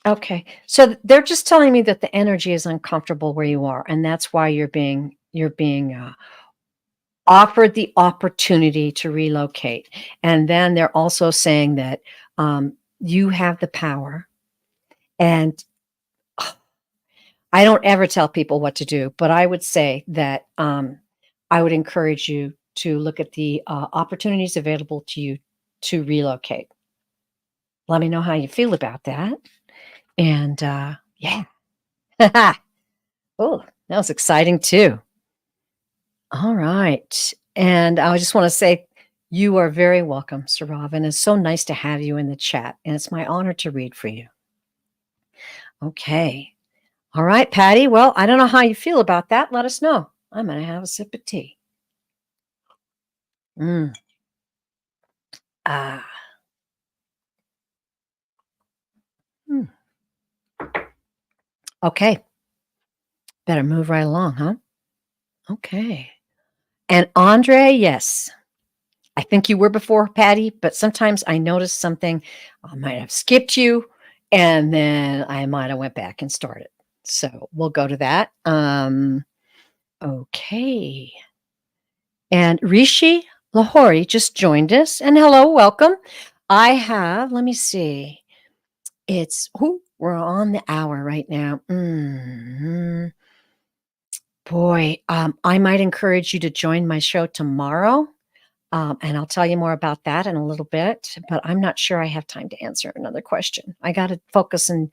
S1: Okay. So they're just telling me that the energy is uncomfortable where you are, and that's why you're being offered the opportunity to relocate. And then they're also saying that you have the power. And I don't ever tell people what to do, but I would say that I would encourage you to look at the opportunities available to you to relocate. Let me know how you feel about that. And yeah. Oh, that was exciting too. All right. And I just want to say you are very welcome, Sarav. And it's so nice to have you in the chat. And it's my honor to read for you. Okay. All right, Patty. Well, I don't know how you feel about that. Let us know. I'm going to have a sip of tea. Mm. Ah. Mm. Okay. Better move right along, huh? Okay. And Andre, yes. I think you were before Patty, but sometimes I notice something. I might have skipped you, and then I might have went back and started. So we'll go to that. Okay. And Rishi Lahori just joined us. And hello, welcome. I have, let me see. We're on the hour right now. Boy, I might encourage you to join my show tomorrow. And I'll tell you more about that in a little bit, but I'm not sure I have time to answer another question. I got to focus and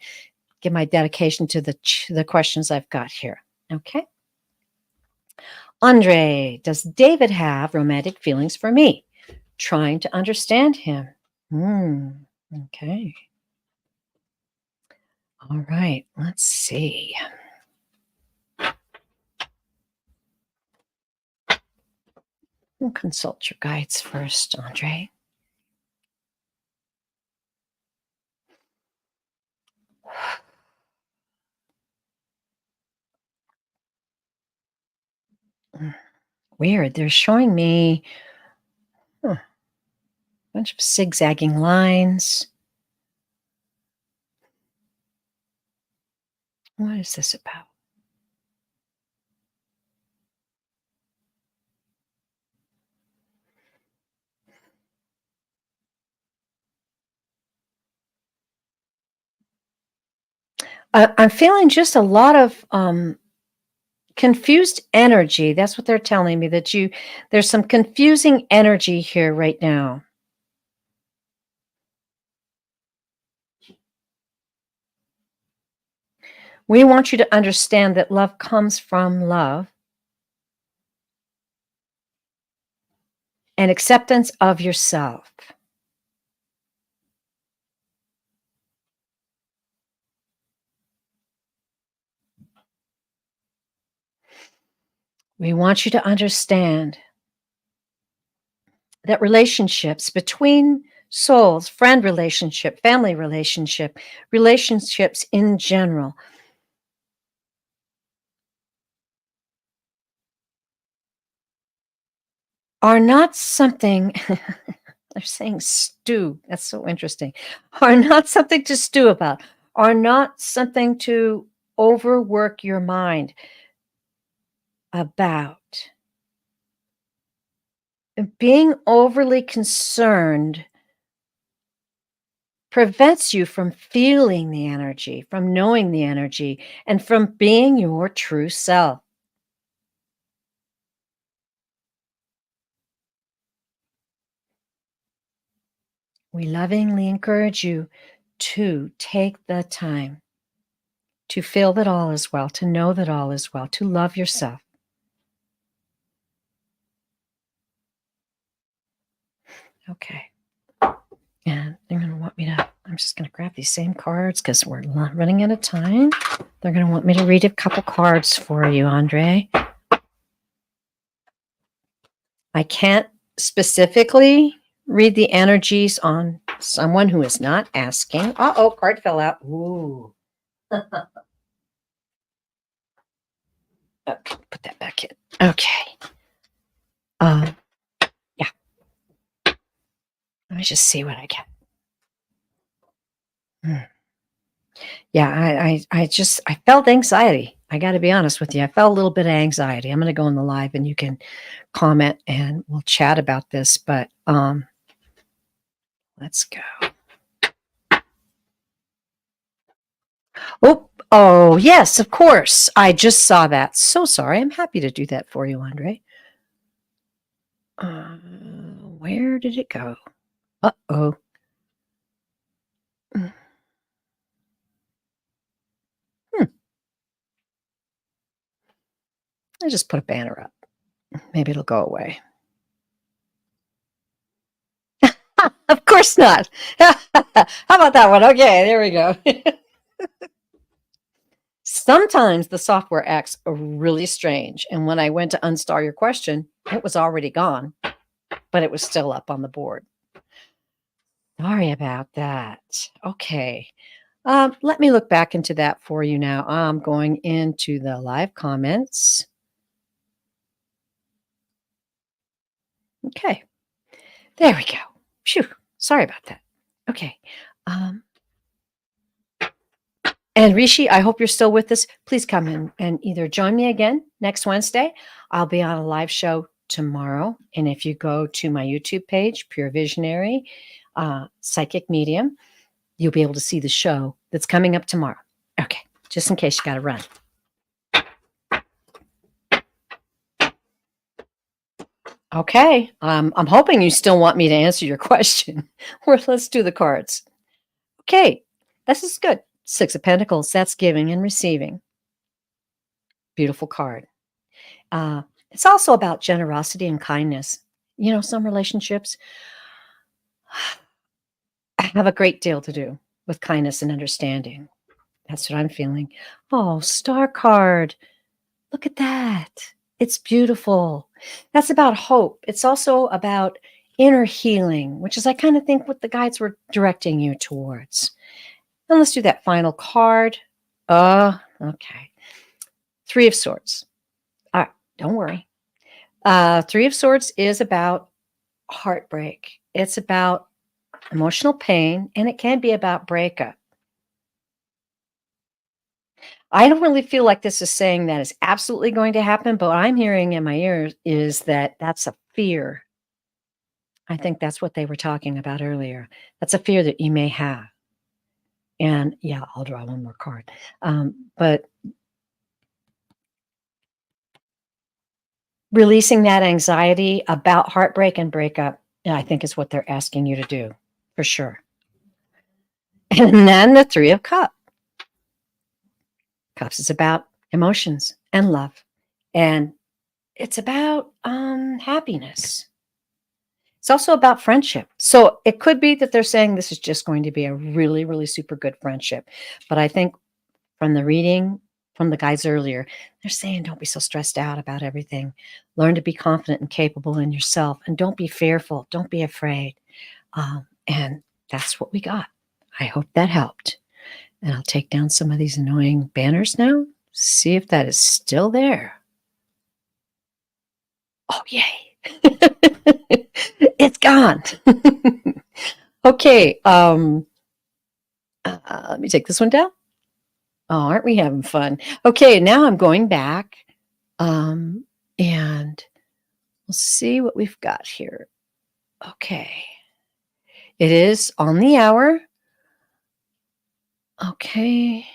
S1: give my dedication to the questions I've got here. Okay. Andre, does David have romantic feelings for me? Trying to understand him. Okay. All right. Let's see. We'll consult your guides first, Andre. Weird. They're showing me a bunch of zigzagging lines. What is this about? I'm feeling just a lot of confused energy. That's what they're telling me, that there's some confusing energy here right now. We want you to understand that love comes from love and acceptance of yourself. We want you to understand that relationships between souls, friend relationship, family relationship, relationships in general, are not something, they're saying stew. That's so interesting. Are not something to stew about, are not something to overwork your mind about. Being overly concerned prevents you from feeling the energy, from knowing the energy, and from being your true self. We lovingly encourage you to take the time to feel that all is well, to know that all is well, to love yourself. Okay. And they're going to want me to, I'm just going to grab these same cards because we're running out of time. They're going to want me to read a couple cards for you, Andre. I can't specifically read the energies on someone who is not asking. Uh-oh, card fell out. Ooh. Okay, put that back in. Okay. Yeah. Let me just see what I get. Yeah, I felt anxiety. I got to be honest with you. I felt a little bit of anxiety. I'm going to go in the live and you can comment and we'll chat about this, but let's go. Oh, yes, of course. I just saw that. So sorry. I'm happy to do that for you, Andre. Where did it go? Uh-oh. I just put a banner up. Maybe it'll go away. Of course not. How about that one? Okay, there we go. Sometimes the software acts really strange. And when I went to unstar your question, it was already gone, but it was still up on the board. Sorry about that. Okay. Let me look back into that for you now. I'm going into the live comments. Okay. There we go. Phew. Sorry about that. Okay. And Rishi, I hope you're still with us. Please come in and either join me again next Wednesday. I'll be on a live show tomorrow. And if you go to my YouTube page, Pure Visionary, Psychic Medium, you'll be able to see the show that's coming up tomorrow. Okay, just in case you got to run. Okay, I'm hoping you still want me to answer your question. Or let's do the cards. Okay, this is good. Six of Pentacles, that's giving and receiving. Beautiful card. It's also about generosity and kindness. You know, some relationships have a great deal to do with kindness and understanding. That's what I'm feeling. Oh, star card. Look at that. It's beautiful. That's about hope. It's also about inner healing, which is, I kind of think, what the guides were directing you towards. And let's do that final card. Okay. Three of Swords. All right, don't worry. Three of Swords is about heartbreak. It's about emotional pain, and it can be about breakup. I don't really feel like this is saying that is absolutely going to happen, but what I'm hearing in my ears is that that's a fear. I think that's what they were talking about earlier. That's a fear that you may have. And yeah, I'll draw one more card. But releasing that anxiety about heartbreak and breakup, I think is what they're asking you to do, for sure. And then the Three of Cups. Cups is about emotions and love. And it's about happiness. It's also about friendship. So it could be that they're saying this is just going to be a really, really super good friendship. But I think from the reading from the guys earlier, they're saying don't be so stressed out about everything. Learn to be confident and capable in yourself. And don't be fearful. Don't be afraid. And that's what we got. I hope that helped. And I'll take down some of these annoying banners now. See if that is still there. Oh, yay. It's gone. Okay. Let me take this one down. Oh, aren't we having fun? Okay, now I'm going back. And we'll see what we've got here. Okay. It is on the hour. Okay.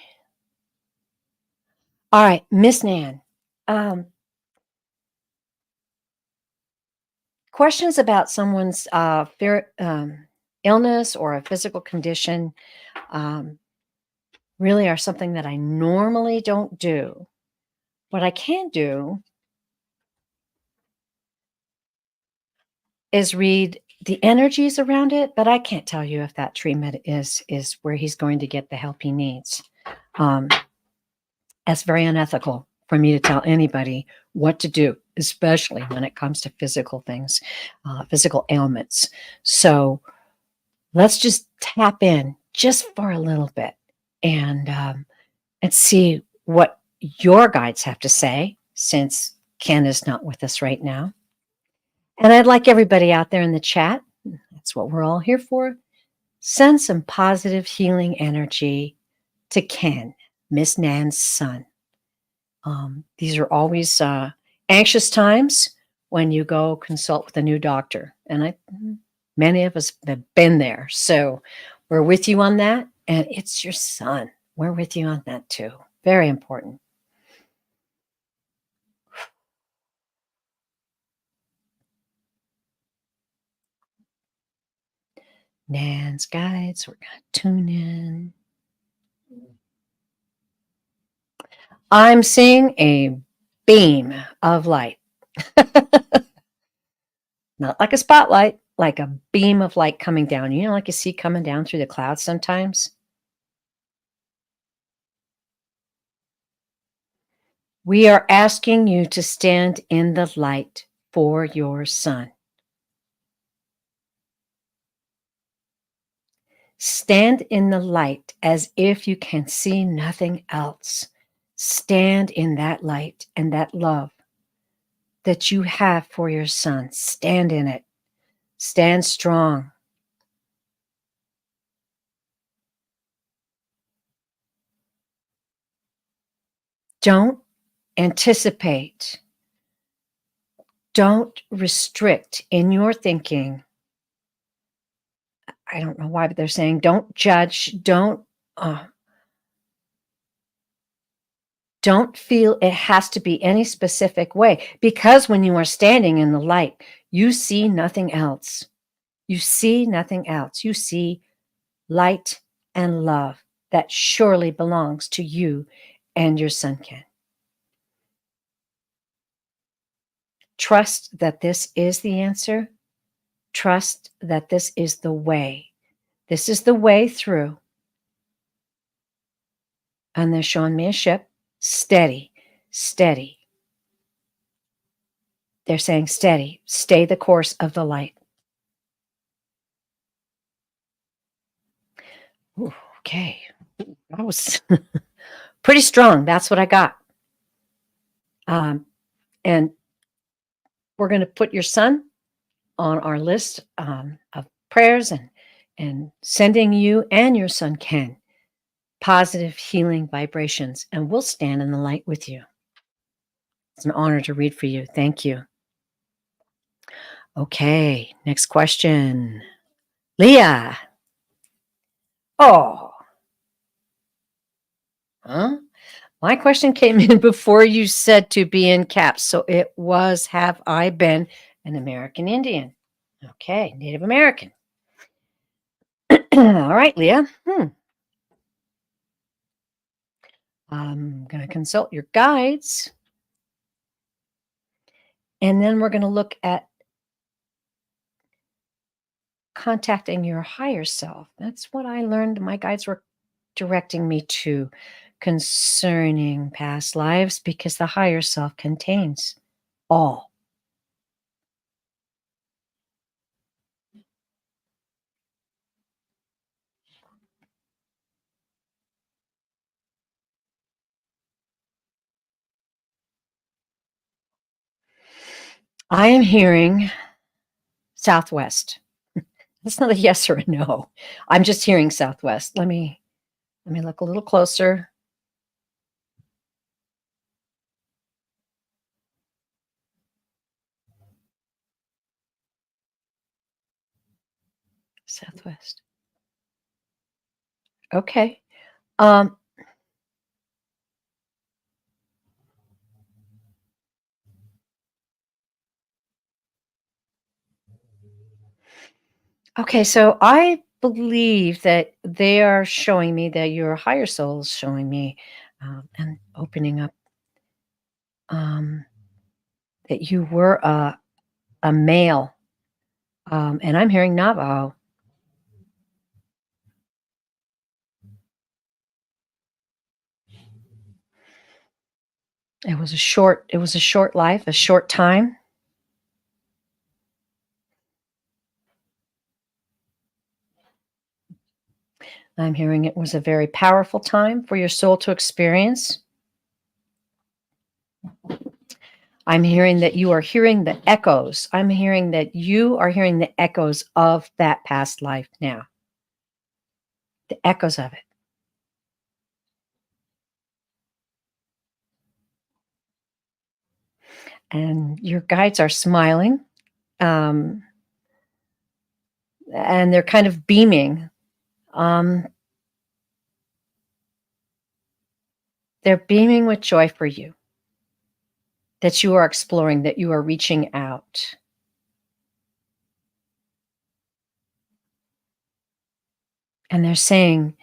S1: All right, Miss Nan. Questions about someone's illness or a physical condition really are something that I normally don't do. What I can do is read the energies around it, but I can't tell you if that treatment is where he's going to get the help he needs. That's very unethical for me to tell anybody what to do, especially when it comes to physical things, physical ailments. So let's just tap in just for a little bit and see what your guides have to say, since Ken is not with us right now. And I'd like everybody out there in the chat, that's what we're all here for, send some positive healing energy to Ken, Miss Nan's son. These are always anxious times when you go consult with a new doctor. And many of us have been there. So we're with you on that. And it's your son. We're with you on that too. Very important. Nan's guides, we're going to tune in. I'm seeing a beam of light. Not like a spotlight, like a beam of light coming down. You know, like you see coming down through the clouds sometimes? We are asking you to stand in the light for your son. Stand in the light as if you can see nothing else. Stand in that light and that love that you have for your son. Stand in it. Stand strong. Don't anticipate. Don't restrict in your thinking. I don't know why, but they're saying don't judge. Don't feel it has to be any specific way, because when you are standing in the light, you see nothing else. You see nothing else. You see light and love that surely belongs to you and your son, Ken. Trust that this is the answer. Trust that this is the way. This is the way through. And they're showing me a ship. Steady, steady. They're saying steady. Stay the course of the light. Ooh, okay. That was pretty strong. That's what I got. And we're going to put your son on our list of prayers and sending you and your son, Ken, positive healing vibrations. And we'll stand in the light with you. It's an honor to read for you. Thank you. Okay, next question. Leah. Oh. Huh? My question came in before you said to be in CAPS. So it was, have I been an American Indian? Okay, Native American. All right, Leah. I'm going to consult your guides. And then we're going to look at contacting your higher self. That's what I learned. My guides were directing me to concerning past lives, because the higher self contains all. I am hearing Southwest. It's not a yes or a no. I'm just hearing Southwest. Let me look a little closer. Southwest. Okay. Okay, so I believe that they are showing me that your higher soul is showing me and opening up that you were a male. And I'm hearing Navajo. It was a short life, a short time. I'm hearing it was a very powerful time for your soul to experience. I'm hearing that you are hearing the echoes. I'm hearing that you are hearing the echoes of that past life now, the echoes of it. And your guides are smiling, um, and they're kind of beaming. Um, they're beaming with joy for you, that you are exploring, that you are reaching out. And they're saying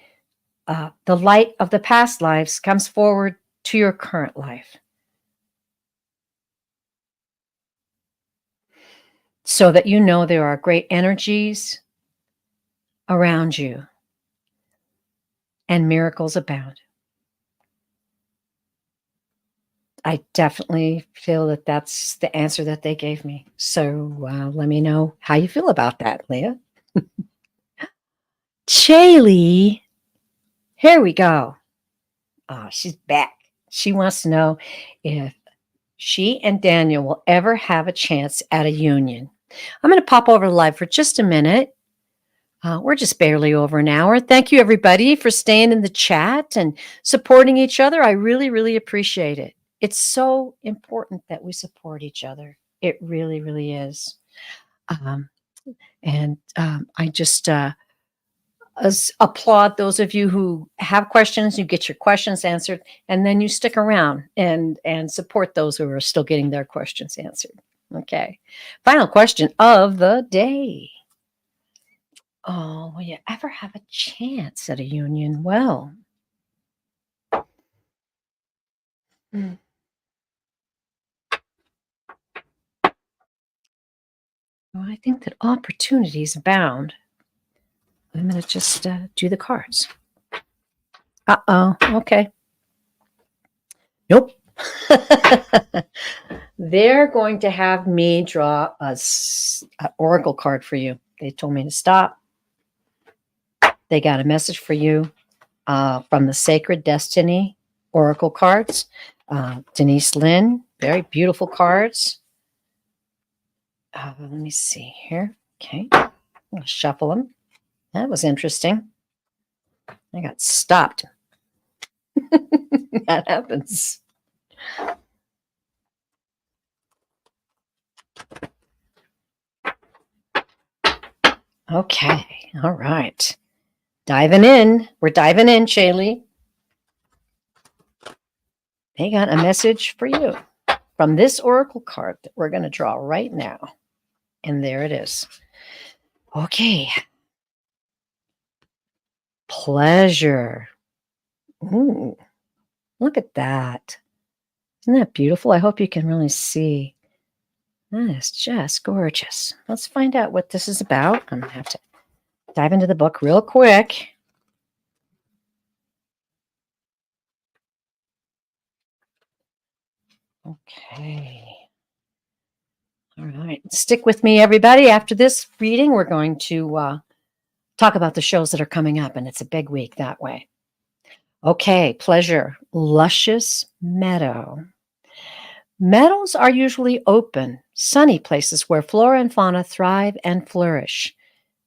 S1: the light of the past lives comes forward to your current life, so that you know there are great energies around you and miracles abound. I definitely feel that that's the answer that they gave me. So let me know how you feel about that, Leah. Chaylee, here we go. Oh, she's back. She wants to know if she and Daniel will ever have a chance at a union. I'm going to pop over live for just a minute. We're just barely over an hour. Thank you, everybody, for staying in the chat and supporting each other. I really, really appreciate it. It's so important that we support each other. It really, really is. I just applaud those of you who have questions. You get your questions answered, and then you stick around and support those who are still getting their questions answered. Okay. Final question of the day. Oh, will you ever have a chance at a union? Well, well, I think that opportunities abound. I'm going to just do the cards. Uh-oh. Okay. Nope. They're going to have me draw an oracle card for you. They told me to stop. They got a message for you from the Sacred Destiny oracle cards. Denise Lynn, very beautiful cards. Let me see here. Okay. I'll shuffle them. That was interesting. I got stopped. That happens. Okay. All right. Diving in. We're diving in, Shaylee. They got a message for you from this oracle card that we're going to draw right now. And there it is. Okay. Pleasure. Ooh, look at that. Isn't that beautiful? I hope you can really see. That is just gorgeous. Let's find out what this is about. I'm going to have to dive into the book real quick. Okay. All right. Stick with me, everybody. After this reading, we're going to talk about the shows that are coming up, and it's a big week that way. Okay. Pleasure. Luscious meadow. Meadows are usually open, sunny places where flora and fauna thrive and flourish.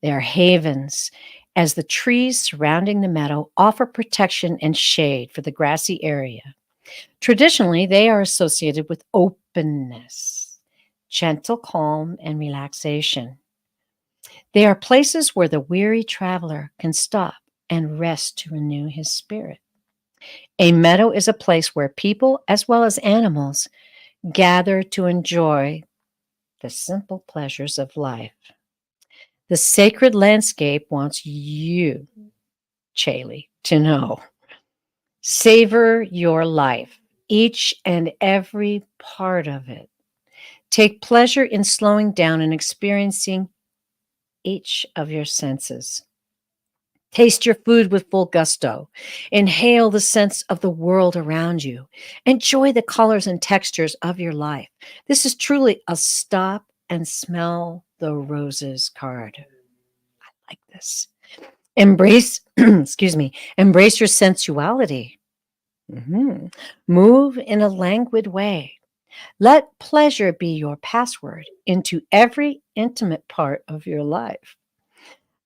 S1: They are havens, as the trees surrounding the meadow offer protection and shade for the grassy area. Traditionally, they are associated with openness, gentle calm, and relaxation. They are places where the weary traveler can stop and rest to renew his spirit. A meadow is a place where people, as well as animals, gather to enjoy the simple pleasures of life. The sacred landscape wants you, Chaley, to know. Savor your life, each and every part of it. Take pleasure in slowing down and experiencing each of your senses. Taste your food with full gusto. Inhale the sense of the world around you. Enjoy the colors and textures of your life. This is truly a stop and smell the roses card. I like this. Embrace, excuse me, embrace your sensuality. Mhm. Move in a languid way. Let pleasure be your password into every intimate part of your life.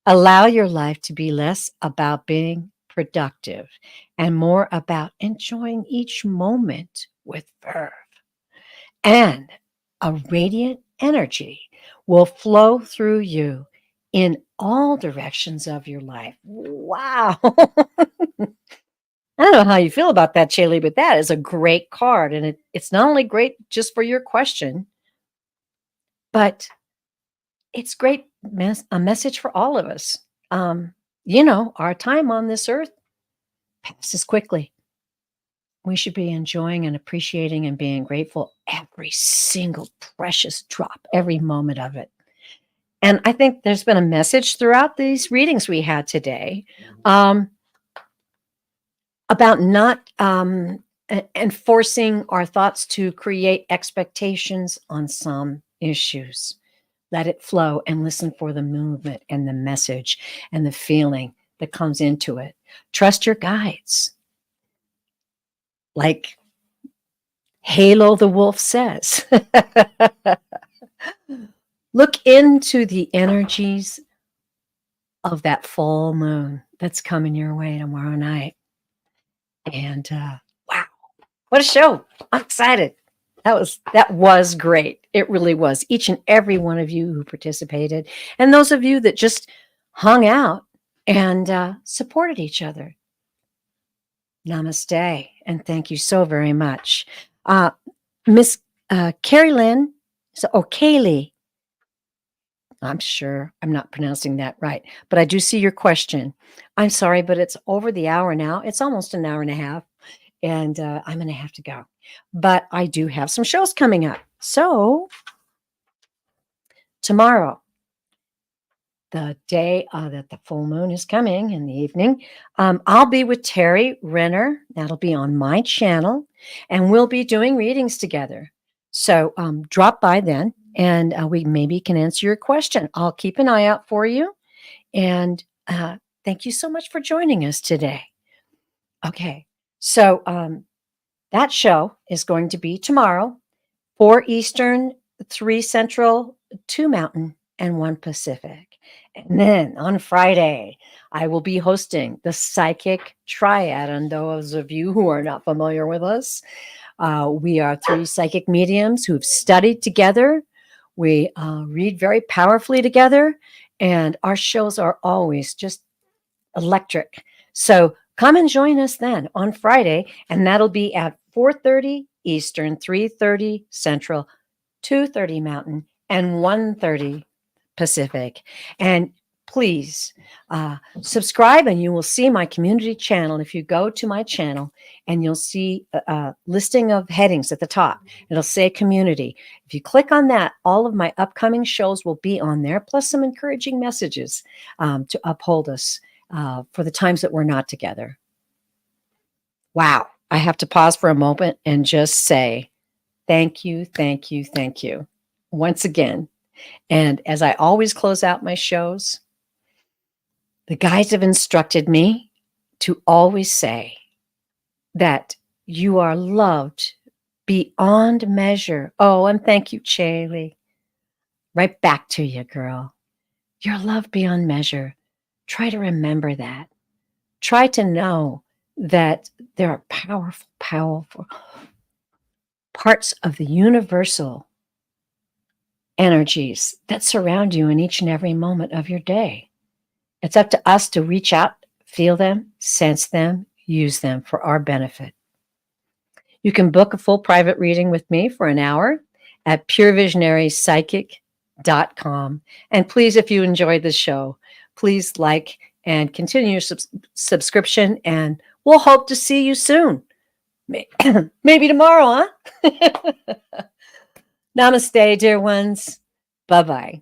S1: Allow your life to be less about being productive and more about enjoying each moment with verve. And a radiant energy will flow through you in all directions of your life. Wow. I don't know how you feel about that, Chaylee, but that is a great card. And it's not only great just for your question, but it's great a message for all of us. Our time on this earth passes quickly. We should be enjoying and appreciating and being grateful every single precious drop, every moment of it. And I think there's been a message throughout these readings we had today about not enforcing our thoughts to create expectations on some issues. Let it flow and listen for the movement and the message and the feeling that comes into it. Trust your guides. Like Halo the Wolf says, look into the energies of that full moon that's coming your way tomorrow night. And wow, what a show. I'm excited. That was great. It really was. Each and every one of you who participated, and those of you that just hung out and supported each other. Namaste, and thank you so very much. Miss Carrie Lynn, Kaylee, I'm sure I'm not pronouncing that right, but I do see your question. I'm sorry, but it's over the hour now. It's almost an hour and a half, and I'm going to have to go. But I do have some shows coming up. So tomorrow, the day that the full moon is coming in the evening, I'll be with Terry Renner. That'll be on my channel, and we'll be doing readings together. So drop by then, and we maybe can answer your question. I'll keep an eye out for you, and thank you so much for joining us today. Okay, so that show is going to be tomorrow, 4 Eastern, 3 Central, 2 Mountain, and 1 Pacific. And then on Friday, I will be hosting the Psychic Triad. And those of you who are not familiar with us, we are 3 psychic mediums who've studied together. We read very powerfully together, and our shows are always just electric. So come and join us then on Friday, and that'll be at 4:30 Eastern, 3:30 Central, 2:30 Mountain, and 1:30 Pacific. And please subscribe, and you will see my community channel. If you go to my channel, and you'll see a listing of headings at the top, it'll say community. If you click on that, all of my upcoming shows will be on there, plus some encouraging messages to uphold us for the times that we're not together. Wow. I have to pause for a moment and just say thank you, thank you, thank you once again. And as I always close out my shows, the guides have instructed me to always say that you are loved beyond measure. Oh, and thank you, Chaylee. Right back to you, girl. You're loved beyond measure. Try to remember that. Try to know that there are powerful, powerful parts of the universal energies that surround you in each and every moment of your day. It's up to us to reach out, feel them, sense them, use them for our benefit. You can book a full private reading with me for an hour at purevisionarypsychic.com. And please, if you enjoyed the show, please like and continue your subscription, and we'll hope to see you soon. Maybe tomorrow, huh? Namaste, dear ones. Bye-bye.